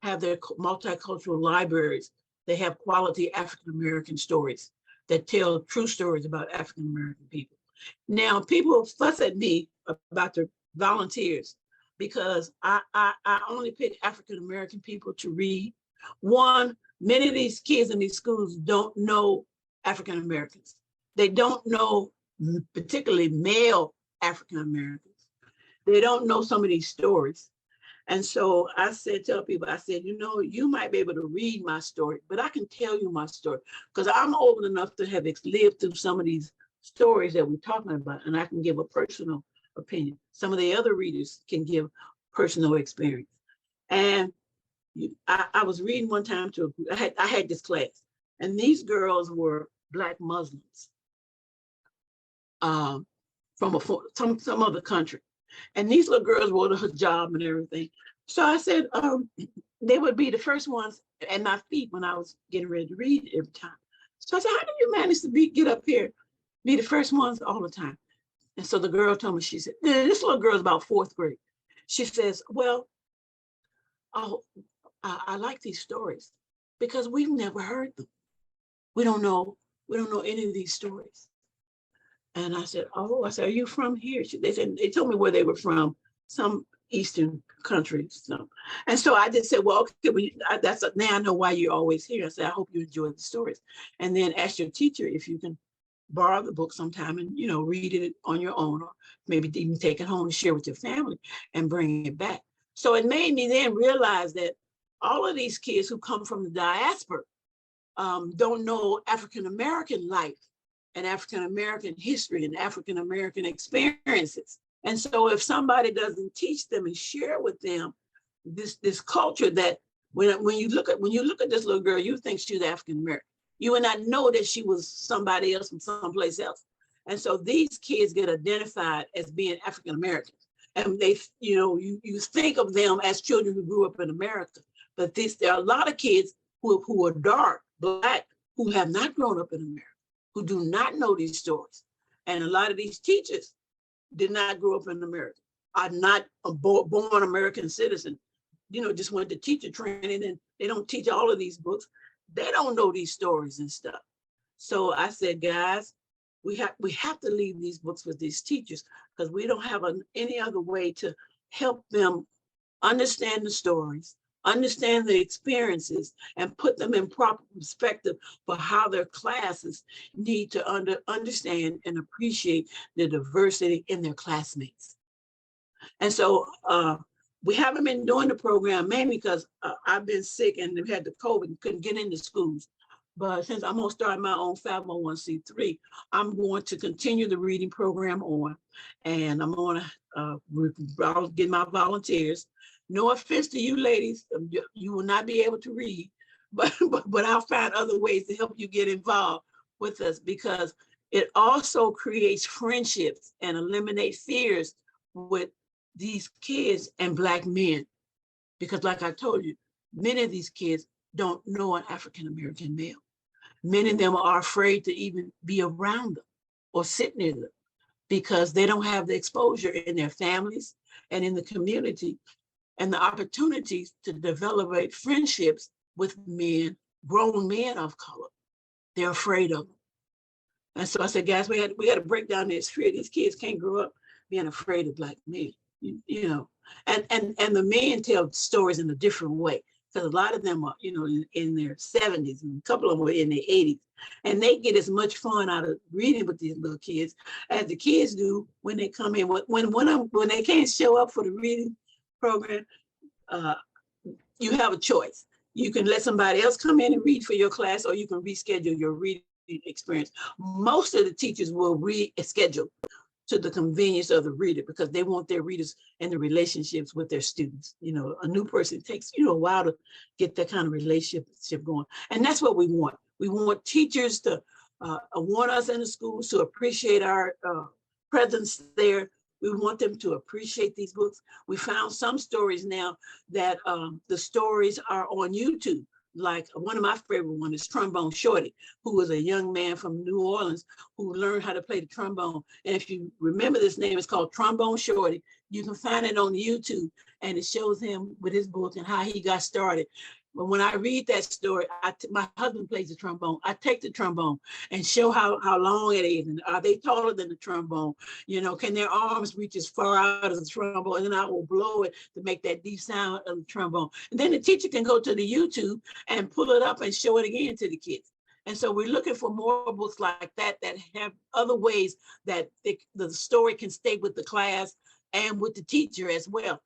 have their multicultural libraries, they have quality African-American stories that tell true stories about African-American people. Now, people fuss at me about the volunteers because I only pick African-American people to read. One, many of these kids in these schools don't know African-Americans. They don't know particularly male African-Americans. They don't know some of these stories. And so I tell people, I said, you might be able to read my story, but I can tell you my story because I'm old enough to have lived through some of these stories that we're talking about, and I can give a personal opinion. Some of the other readers can give personal experience. And I was reading one time to a group. I had this class, and these girls were Black Muslims from some other country. And these little girls wore the hijab and everything. So I said, they would be the first ones at my feet when I was getting ready to read every time. So I said, how do you manage to get up here, be the first ones all the time? And so the girl told me, she said, this little girl is about 4th grade. She says, well, I like these stories because we've never heard them. We don't know any of these stories. And I said, are you from here? They told me where they were from, some Eastern countries. So. And so I just said, well, okay, now I know why you're always here. I said, I hope you enjoy the stories. And then ask your teacher if you can borrow the book sometime and, read it on your own, or maybe even take it home and share with your family and bring it back. So it made me then realize that all of these kids who come from the diaspora don't know African-American life and African-American history and African-American experiences. And so if somebody doesn't teach them and share with them this culture that when you look at this little girl, you think she's African-American. You would not know that she was somebody else from someplace else. And so these kids get identified as being African-Americans. And they, you think of them as children who grew up in America. But there are a lot of kids who are dark, Black, who have not grown up in America, who do not know these stories. And a lot of these teachers did not grow up in America, are not a born American citizen, just went to teacher training, and they don't teach all of these books. They don't know these stories and stuff. So I said, guys, we have to leave these books with these teachers, because we don't have any other way to help them understand the stories, understand the experiences, and put them in proper perspective for how their classes need to understand and appreciate the diversity in their classmates. And so we haven't been doing the program mainly because I've been sick and we had the COVID and couldn't get into schools. But since I'm going to start my own 501c3, I'm going to continue the reading program on, and I'm going to get my volunteers. No offense to you ladies, you will not be able to read, but I'll find other ways to help you get involved with us, because it also creates friendships and eliminate fears with these kids and Black men. Because like I told you, many of these kids don't know an African-American male. Many of them are afraid to even be around them or sit near them, because they don't have the exposure in their families and in the community and the opportunities to develop friendships with men, grown men of color. They're afraid of them. And so I said, guys, we had to break down this fear. These kids can't grow up being afraid of Black men, and the men tell stories in a different way, because a lot of them are, in their 70s, and a couple of them are in their 80s, and they get as much fun out of reading with these little kids as the kids do when they come in. When they can't show up for the reading program, you have a choice. You can let somebody else come in and read for your class, or you can reschedule your reading experience. Most of the teachers will reschedule to the convenience of the reader, because they want their readers and the relationships with their students. A new person takes, a while to get that kind of relationship going. And that's what we want. We want teachers to want us in the schools to appreciate our presence there. We want them to appreciate these books. We found some stories now that the stories are on YouTube. Like one of my favorite ones is Trombone Shorty, who was a young man from New Orleans who learned how to play the trombone. And if you remember, this name is called Trombone Shorty. You can find it on YouTube, and it shows him with his book and how he got started. But when I read that story, my husband plays the trombone. I take the trombone and show how long it is, and are they taller than the trombone? Can their arms reach as far out as the trombone? And then I will blow it to make that deep sound of the trombone. And then the teacher can go to the YouTube and pull it up and show it again to the kids. And so we're looking for more books like that have other ways that the story can stay with the class and with the teacher as well,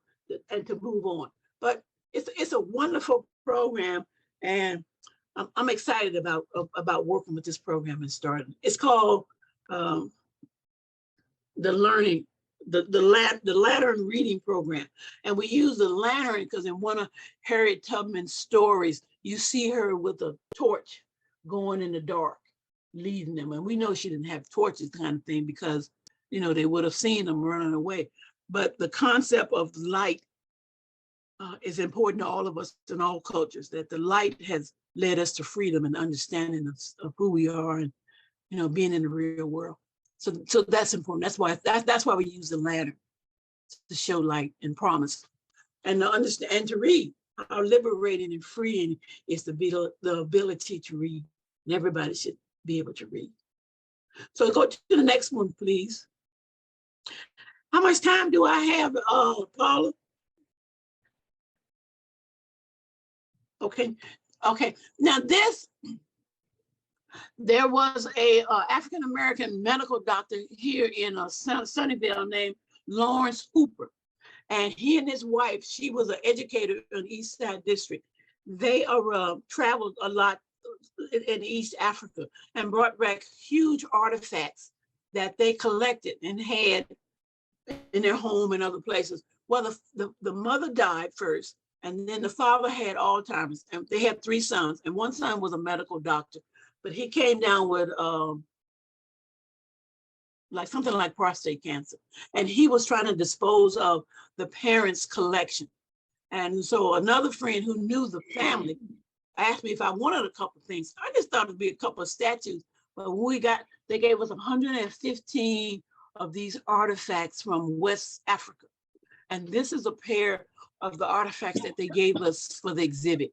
and to move on. But it's a wonderful program, and I'm excited about working with this program and starting. It's called the Lantern Reading Program, and we use the lantern because in one of Harriet Tubman's stories, you see her with a torch going in the dark, leading them. And we know she didn't have torches, kind of thing, because they would have seen them running away. But the concept of light is important to all of us in all cultures, that the light has led us to freedom and understanding of who we are, and being in the real world. So that's important. That's why we use the lantern, to show light and promise, and to understand and to read. How liberating and freeing is the ability to read, and everybody should be able to read. So go to the next one, please. How much time do I have, Paula? Okay. Now there was a African-American medical doctor here in Sunnyvale named Lawrence Hooper. And he and his wife, she was an educator in the East Side District. They traveled a lot in East Africa and brought back huge artifacts that they collected and had in their home and other places. Well, the mother died first, and then the father had Alzheimer's, and they had 3 sons, and one son was a medical doctor, but he came down with something like prostate cancer, and he was trying to dispose of the parents' collection. And so another friend who knew the family asked me if I wanted a couple of things. I just thought it'd be a couple of statues, but when they gave us 115 of these artifacts from West Africa. And this is a pair of the artifacts that they gave us for the exhibit.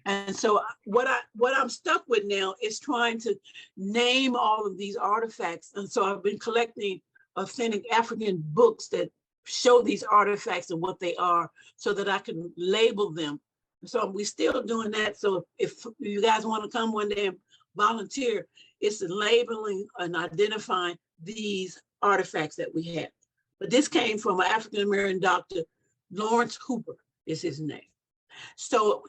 And so what I'm stuck with now is trying to name all of these artifacts. And so I've been collecting authentic African books that show these artifacts and what they are so that I can label them. So we're still doing that. So if you guys want to come one day and volunteer, it's the labeling and identifying these artifacts that we have. But this came from an African-American doctor, Lawrence Hooper is his name. So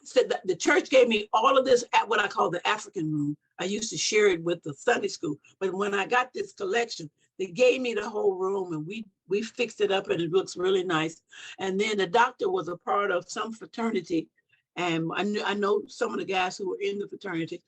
the church gave me all of this at what I call the African room. I used to share it with the Sunday school, but when I got this collection, they gave me the whole room and we fixed it up and it looks really nice. And then the doctor was a part of some fraternity, and I know some of the guys who were in the fraternity.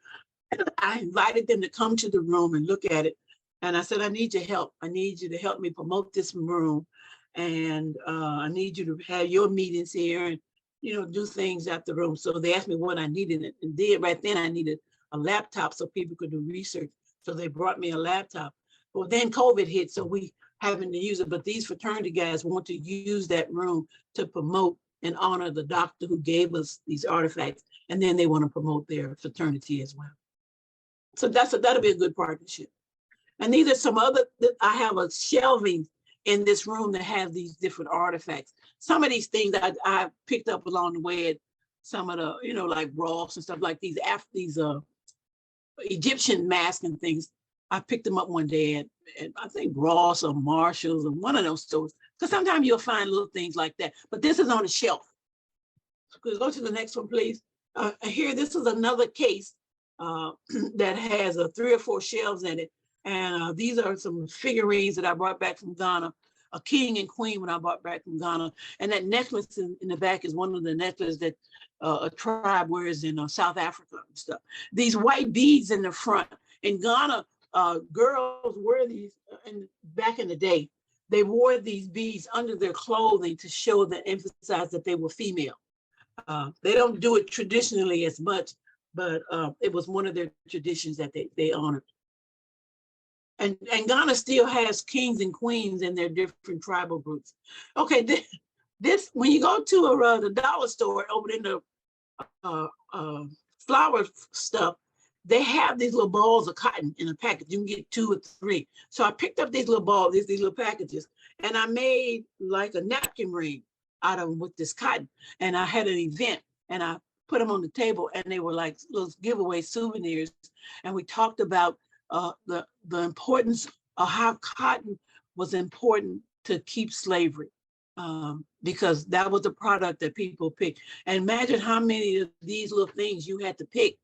I invited them to come to the room and look at it. And I said, I need your help. I need you to help me promote this room. And I need you to have your meetings here and, do things at the room. So they asked me what I needed. And then right then I needed a laptop so people could do research. So they brought me a laptop. Well, then COVID hit, so we having to use it. But these fraternity guys want to use that room to promote and honor the doctor who gave us these artifacts. And then they want to promote their fraternity as well. So that'll be a good partnership. And these are some other, I have a shelving in this room that have these different artifacts. Some of these things that I picked up along the way at some of the, like Ross and stuff like these Egyptian masks and things. I picked them up one day at I think Ross or Marshall's or one of those stores. Because sometimes you'll find little things like that. But this is on a shelf. So go to the next one, please. Here, this is another case that has 3 or 4 shelves in it. And these are some figurines that I brought back from Ghana, a king and queen when I brought back from Ghana. And that necklace in the back is one of the necklaces that a tribe wears in South Africa and stuff. These white beads in the front. In Ghana, girls wear these, and back in the day, they wore these beads under their clothing to show that emphasize that they were female. They don't do it traditionally as much, but it was one of their traditions that they honored. And Ghana still has kings and queens in their different tribal groups. Okay, this when you go to the dollar store over in the flower stuff, they have these little balls of cotton in a package. You can get 2 or 3. So I picked up these little balls, these little packages, and I made like a napkin ring out of them with this cotton. And I had an event and I put them on the table and they were like little giveaway souvenirs. And we talked about the importance of how cotton was important to keep slavery, because that was the product that people picked. And imagine how many of these little things you had to pick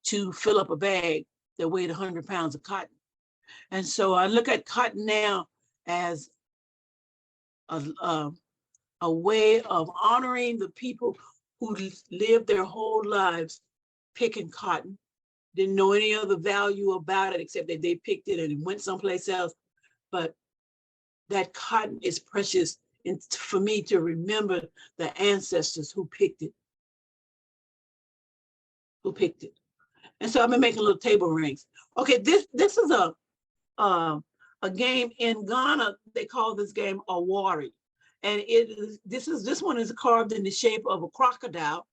to fill up a bag that weighed 100 pounds of cotton. And so I look at cotton now as a way of honoring the people who lived their whole lives picking cotton, didn't know any other value about it except that they picked it and it went someplace else. But that cotton is precious, and for me to remember the ancestors who picked it. And so I've been making little table rings. Okay, this is a game in Ghana. They call this game a wari, and this one is carved in the shape of a crocodile,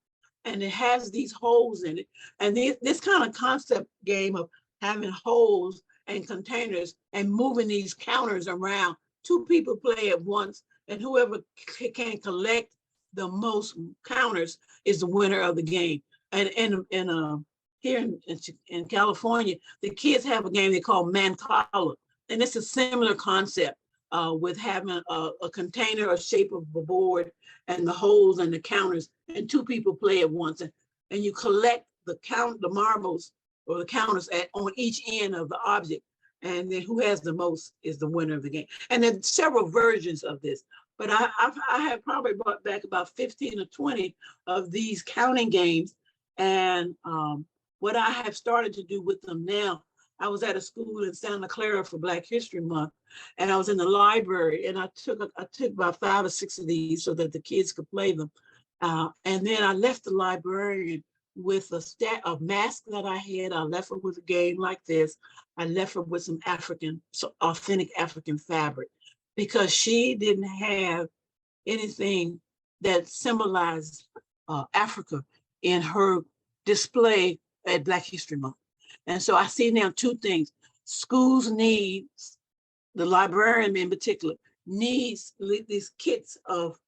and it has these holes in it. And this kind of concept game of having holes and containers and moving these counters around. 2 people play at once, and whoever can collect the most counters is the winner of the game. And here in California, the kids have a game they call Mancala, and it's a similar concept with having a container or shape of a board and the holes and the counters, and 2 people play at once, and you collect the marbles or the counters on each end of the object, and then who has the most is the winner of the game. And there's several versions of this, but I have probably brought back about 15 or 20 of these counting games. And what I have started to do with them now, I was at a school in Santa Clara for Black History Month, and I was in the library, and I took about 5 or 6 of these so that the kids could play them. And then I left the librarian with a mask that I had. I left her with a game like this. I left her with some authentic African fabric, because she didn't have anything that symbolized Africa in her display at Black History Month. And so I see now two things. Schools need, the librarian in particular, needs these kits of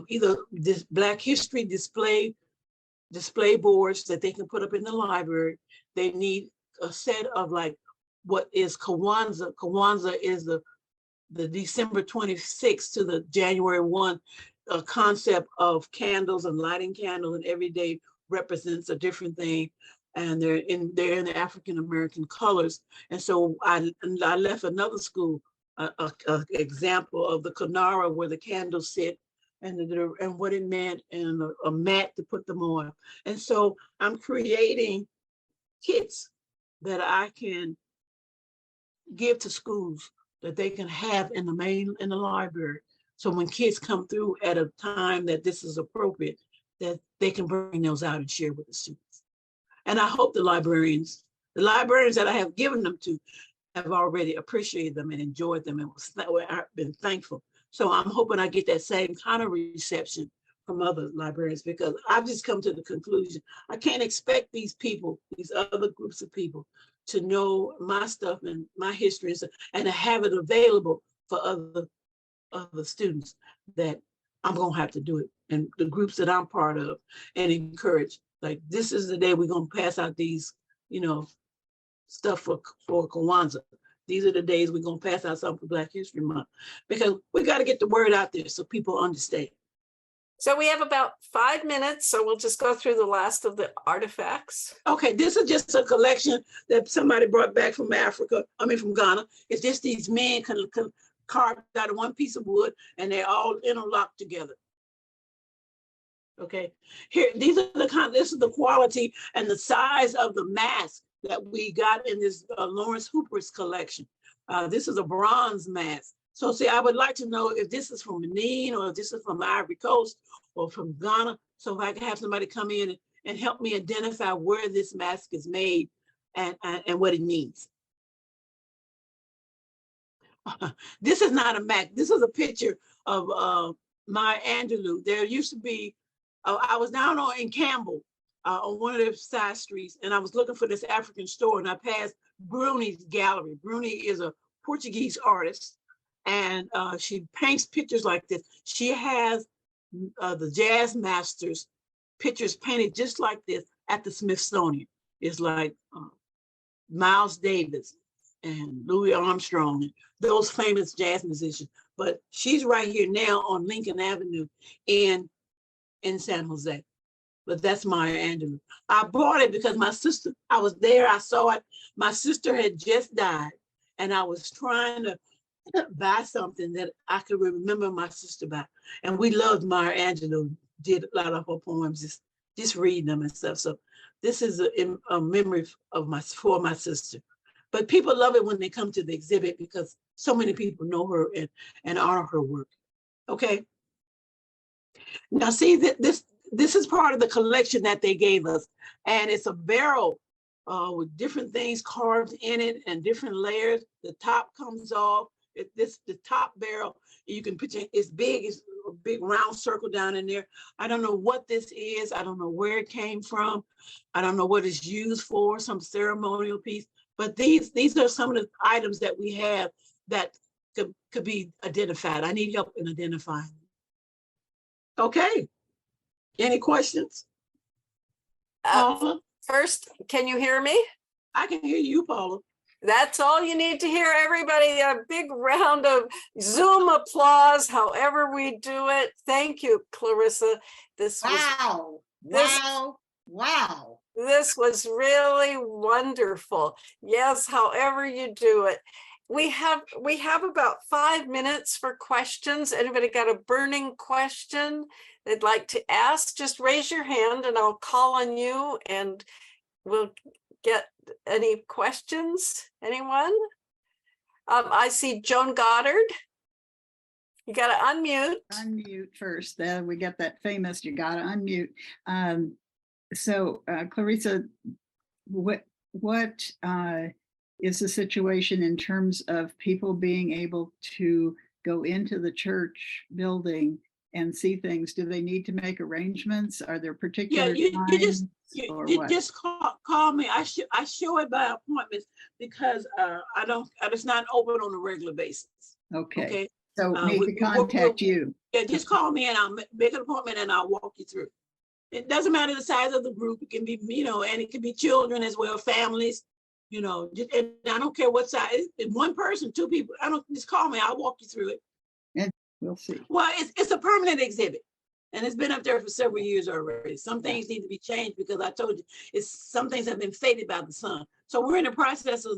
either this Black history display boards that they can put up in the library. They need a set of like what is Kwanzaa. Kwanzaa is the December 26th to the January 1 concept of candles and lighting candles, and every day represents a different thing. And they're in the African American colors. And so I left another school a example of the Kanara where the candles sit, and what it meant, and a mat to put them on. And so I'm creating kits that I can give to schools that they can have in the library. So when kids come through at a time that this is appropriate, that they can bring those out and share with the students. And I hope the librarians that I have given them to have already appreciated them and enjoyed them, and I've been thankful. So I'm hoping I get that same kind of reception from other librarians, because I've just come to the conclusion, I can't expect these people, these other groups of people, to know my stuff and my history and stuff, and to have it available for other students, that I'm gonna have to do it. And the groups that I'm part of, and encourage, like, this is the day we're gonna pass out these, stuff for Kwanzaa. These are the days we're gonna pass out something for Black History Month, because we got to get the word out there so people understand. So we have about 5 minutes, so we'll just go through the last of the artifacts. Okay, this is just a collection that somebody brought back from from Ghana. It's just these men carved out of one piece of wood, and they're all interlocked together. Okay, here, this is the quality and the size of the mask that we got in this Lawrence Hooper's collection. This is a bronze mask. So see, I would like to know if this is from Benin, or if this is from Ivory Coast, or from Ghana. So if I can have somebody come in and help me identify where this mask is made and what it means. This is not a mask. This is a picture of Maya Angelou. There used to be, I was down in Campbell on one of their side streets, and I was looking for this African store, and I passed Bruni's gallery. Bruni is a Portuguese artist, and she paints pictures like this. She has the jazz masters pictures painted just like this at the Smithsonian. It's like Miles Davis and Louis Armstrong, and those famous jazz musicians. But she's right here now on Lincoln Avenue in San Jose. But that's Maya Angelou. I bought it because my sister, I was there, I saw it. My sister had just died, and I was trying to buy something that I could remember my sister by. And we loved Maya Angelou, did a lot of her poems, just reading them and stuff. So this is a memory of for my sister. But people love it when they come to the exhibit, because so many people know her and honor her work. Okay. Now see, this is part of the collection that they gave us, and it's a barrel with different things carved in it and different layers. The top comes off. The top barrel, you can picture it's big. It's a big round circle down in there. I don't know what this is. I don't know where it came from. I don't know what it's used for, some ceremonial piece. But these are some of the items that we have that could be identified. I need help in identifying. Okay. Any questions? Paula? First, can you hear me? I can hear you, Paula. That's all you need to hear, everybody. A big round of Zoom applause, however we do it. Thank you, Clarissa. This was really wonderful. Yes, however you do it. We have about 5 minutes for questions. Anybody got a burning question they'd like to ask? Just raise your hand and I'll call on you and we'll get any questions. Anyone? I see Joan Goddard. You got to unmute. Unmute first. Then we get that famous, you got to unmute. So Clarissa, what is the situation in terms of people being able to go into the church building and see things? Do they need to make arrangements? Are there particular you times or you what? just call me. I show it by appointments because it's not open on a regular basis. Okay. So need to we contact you. Yeah, just call me and I'll make an appointment and I'll walk you through. It doesn't matter the size of the group. It can be, and it can be children as well, families, and I don't care what size. If one person, two people, just call me. I'll walk you through it. And we'll see. Well, it's a permanent exhibit. And it's been up there for several years already. Some things need to be changed because I told you, some things have been faded by the sun. So we're in the process of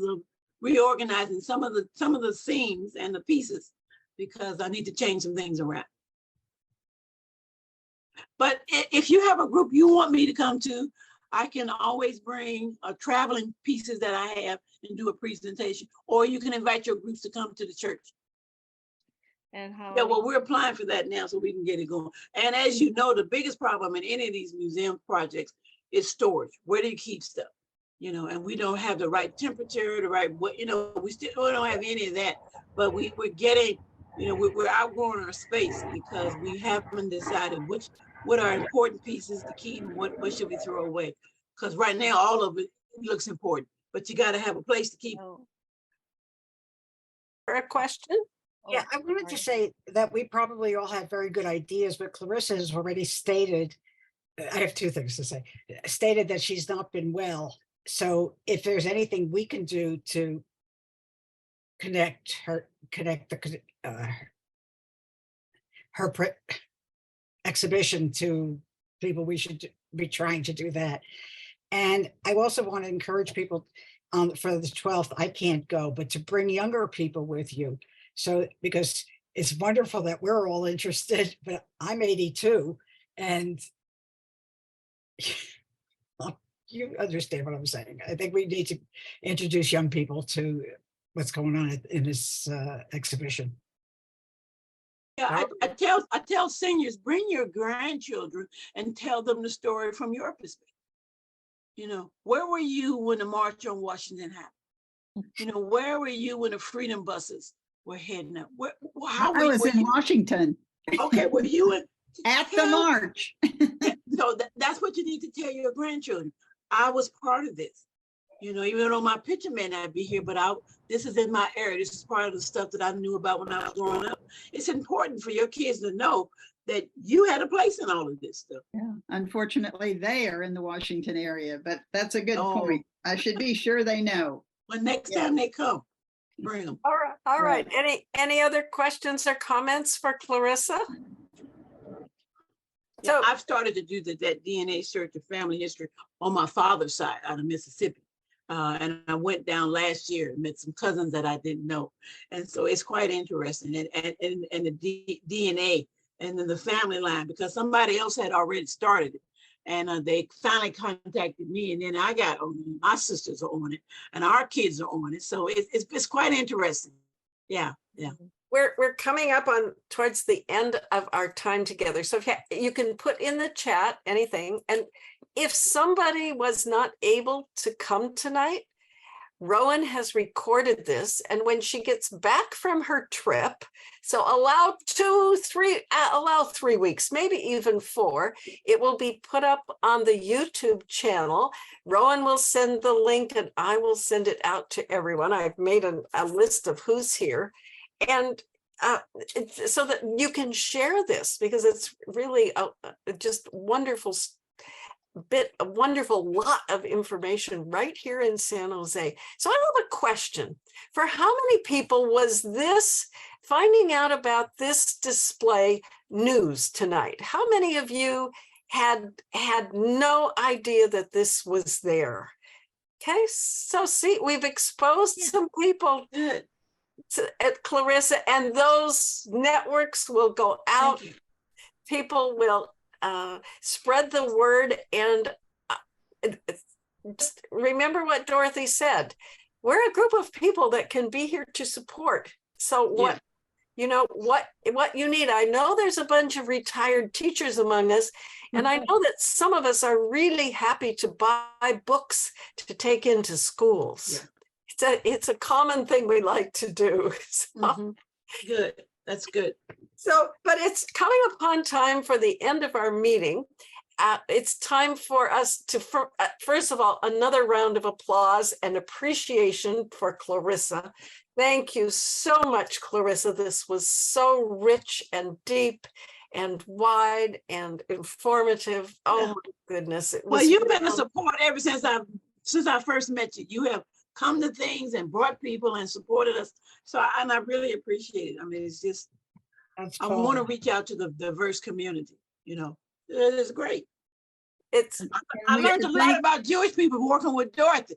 reorganizing some of the scenes and the pieces because I need to change some things around. But if you have a group you want me to come to, I can always bring traveling pieces that I have and do a presentation, or you can invite your groups to come to the church. And how? Yeah, well, we're applying for that now so we can get it going. And as you know, the biggest problem in any of these museum projects is storage. Where do you keep stuff? And we don't have the right temperature, the right, we don't have any of that. But we're getting, we're outgrowing our space because we haven't decided what are important pieces to keep and what should we throw away. Because right now, all of it looks important, but you got to have a place to keep. For a question? Yeah, I wanted to say that we probably all have very good ideas, but Clarissa has already stated, I have two things to say, stated that she's not been well. So if there's anything we can do to connect her exhibition to people, we should be trying to do that. And I also want to encourage people for the 12th, I can't go, but to bring younger people with you. So, because it's wonderful that we're all interested, but I'm 82 and you understand what I'm saying. I think we need to introduce young people to what's going on in this exhibition. Yeah, I tell seniors, bring your grandchildren and tell them the story from your perspective. Where were you when the March on Washington happened? Where were you when the freedom buses were heading up? I was in Washington. Okay, were you at the march? So that's what you need to tell your grandchildren. I was part of this. Even though my picture may not be here, but this is in my area. This is part of the stuff that I knew about when I was growing up. It's important for your kids to know that you had a place in all of this stuff. Yeah, unfortunately, they are in the Washington area, but that's a good point. I should be sure they know. But next time they come, bring them. All right. Any other questions or comments for Clarissa? So I've started to do that DNA search of family history on my father's side out of Mississippi. And I went down last year and met some cousins that I didn't know. And so it's quite interesting. And the DNA and then the family line, because somebody else had already started it. And they finally contacted me, and then I got on it. My sisters are on it, and our kids are on it. So it's quite interesting. Yeah. We're coming up on towards the end of our time together. So if you can put in the chat anything, and if somebody was not able to come tonight, Rowan has recorded this, and when she gets back from her trip, so allow 3 weeks, maybe even 4, it will be put up on the YouTube channel. Rowan will send the link and I will send it out to everyone. I've made a list of who's here, and so that you can share this, because it's really just wonderful a wonderful lot of information right here in San Jose. So I have a question. For how many people was this, finding out about this display, news tonight? How many of you had no idea that this was there? Okay, so see, we've exposed some people at Clarissa, and those networks will go out. People will spread the word, and just remember what Dorothy said. We're a group of people that can be here to support. So you know, what you need. I know there's a bunch of retired teachers among us, and I know that some of us are really happy to buy books to take into schools. Yeah. It's a common thing we like to do. So, Mhm. Good. That's good. so, but it's coming upon time for the end of our meeting. It's time for us to, first of all, another round of applause and appreciation for Clarissa. Thank you so much, Clarissa. This was so rich and deep and wide and informative. Oh Yeah. my goodness. It Well, was you've been a support ever since I first met you. You have come to things and brought people and supported us. So, and I really appreciate it. I mean, it's just, That's I cool. want to reach out to the diverse community, you know. It is great. it's I we learned a should lot thank- about Jewish people working with Dorothy,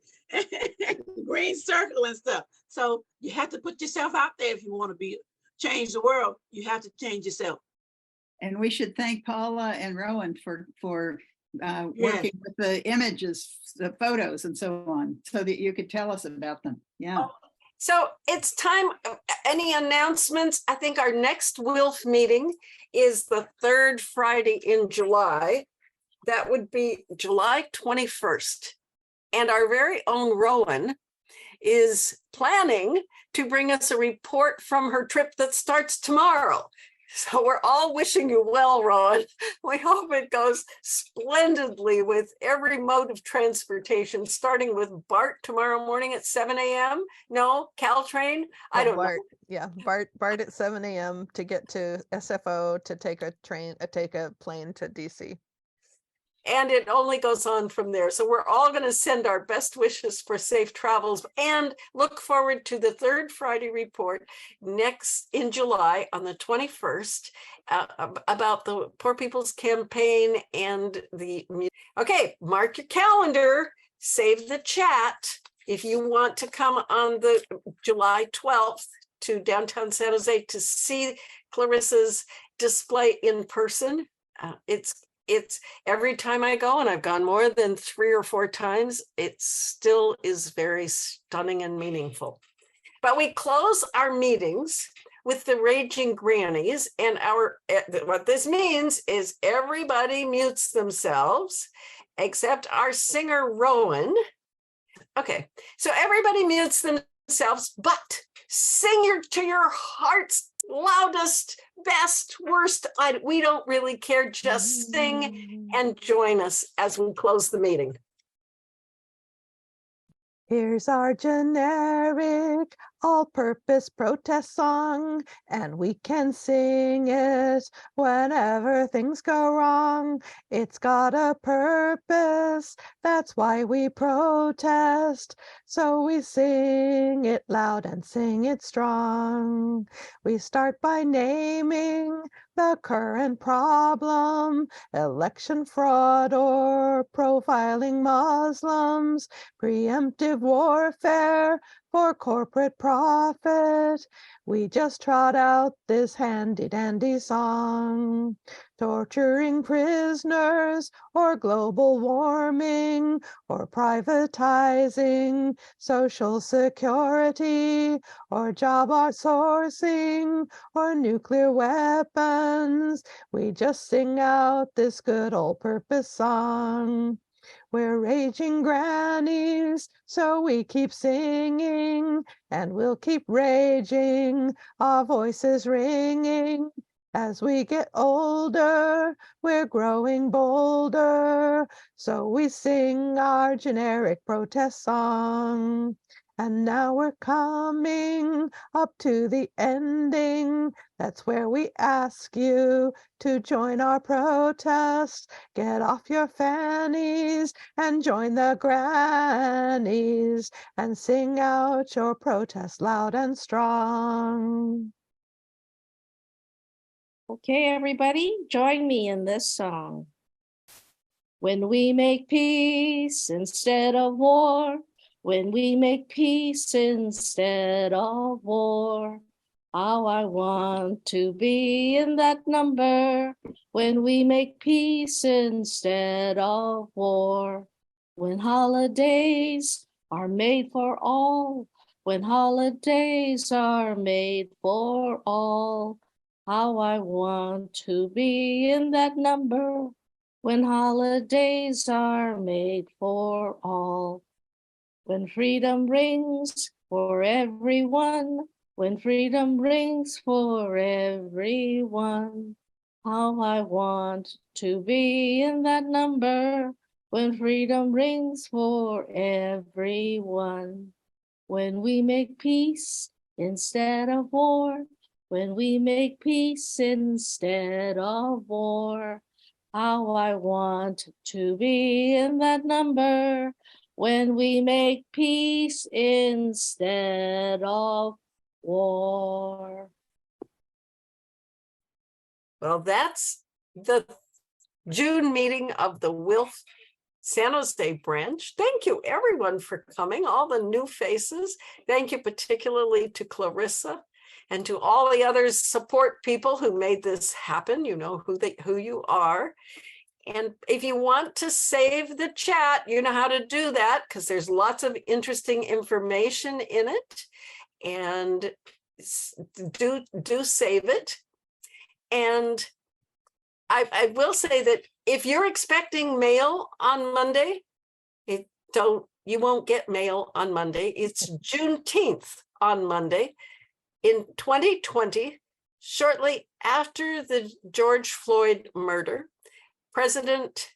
Green Circle and stuff. So you have to put yourself out there if you want to change the world. You have to change yourself. And we should thank Paula and Rowan for working with the images, the photos and so on, so that you could tell us about them. Yeah. So it's time. Any announcements? I think our next WILF meeting is the third Friday in July. That would be July 21st. And our very own Rowan is planning to bring us a report from her trip that starts tomorrow. So we're all wishing you well, Rowan. We hope it goes splendidly with every mode of transportation, starting with BART tomorrow morning at 7 a.m. No, Caltrain? I don't BART, know. yeah, BART at 7 a.m. to get to SFO to take a plane to DC. And it only goes on from there. So we're all going to send our best wishes for safe travels and look forward to the third Friday report next in July on the 21st about the Poor People's Campaign and the. Okay, mark your calendar, save the chat. If you want to come on the July 12th to downtown San Jose to see Clarissa's display in person, it's every time I go, and I've gone more than 3 or 4 times, it still is very stunning and meaningful. But we close our meetings with the Raging Grannies, and what this means is everybody mutes themselves except our singer Rowan. Okay, so everybody mutes themselves, but sing to your heart's loudest, best, worst. We don't really care. Just sing and join us as we close the meeting. Here's our generic all-purpose protest song, and we can sing it whenever things go wrong. It's got a purpose, that's why we protest. So we sing it loud and sing it strong. We start by naming the current problem, election fraud or profiling Muslims, preemptive warfare for corporate profit. We just trot out this handy dandy song. Torturing prisoners or global warming or privatizing Social Security or job outsourcing or nuclear weapons. We just sing out this good old purpose song. We're raging grannies, so we keep singing, and we'll keep raging, our voices ringing. As we get older, we're growing bolder, so we sing our generic protest song. And now we're coming up to the ending. That's where we ask you to join our protest. Get off your fannies and join the grannies and sing out your protest loud and strong. Okay, everybody, join me in this song. When we make peace instead of war, when we make peace instead of war, how I want to be in that number. When we make peace instead of war, when holidays are made for all, when holidays are made for all. How I want to be in that number when holidays are made for all. When freedom rings for everyone, when freedom rings for everyone. How I want to be in that number when freedom rings for everyone. When we make peace instead of war, when we make peace instead of war. How I want to be in that number when we make peace instead of war. Well, that's the June meeting of the WILPF San Jose branch. Thank you everyone for coming, all the new faces. Thank you particularly to Clarissa and to all the other support people who made this happen. You know who you are. And if you want to save the chat, you know how to do that because there's lots of interesting information in it. And do save it. And I will say that if you're expecting mail on Monday, you won't get mail on Monday. It's Juneteenth on Monday. In 2020, shortly after the George Floyd murder, President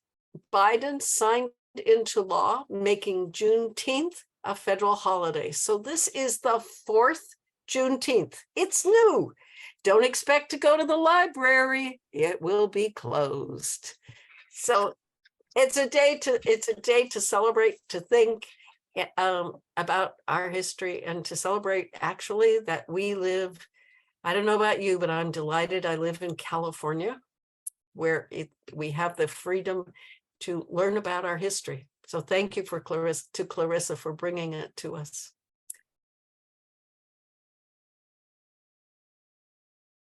Biden signed into law making Juneteenth a federal holiday. So this is the 4th Juneteenth. It's new. Don't expect to go to the library. It will be closed. So it's a day to celebrate, to think about our history and to celebrate actually that we live. I don't know about you, but I'm delighted I live in California where we have the freedom to learn about our history. So thank you to Clarissa for bringing it to us.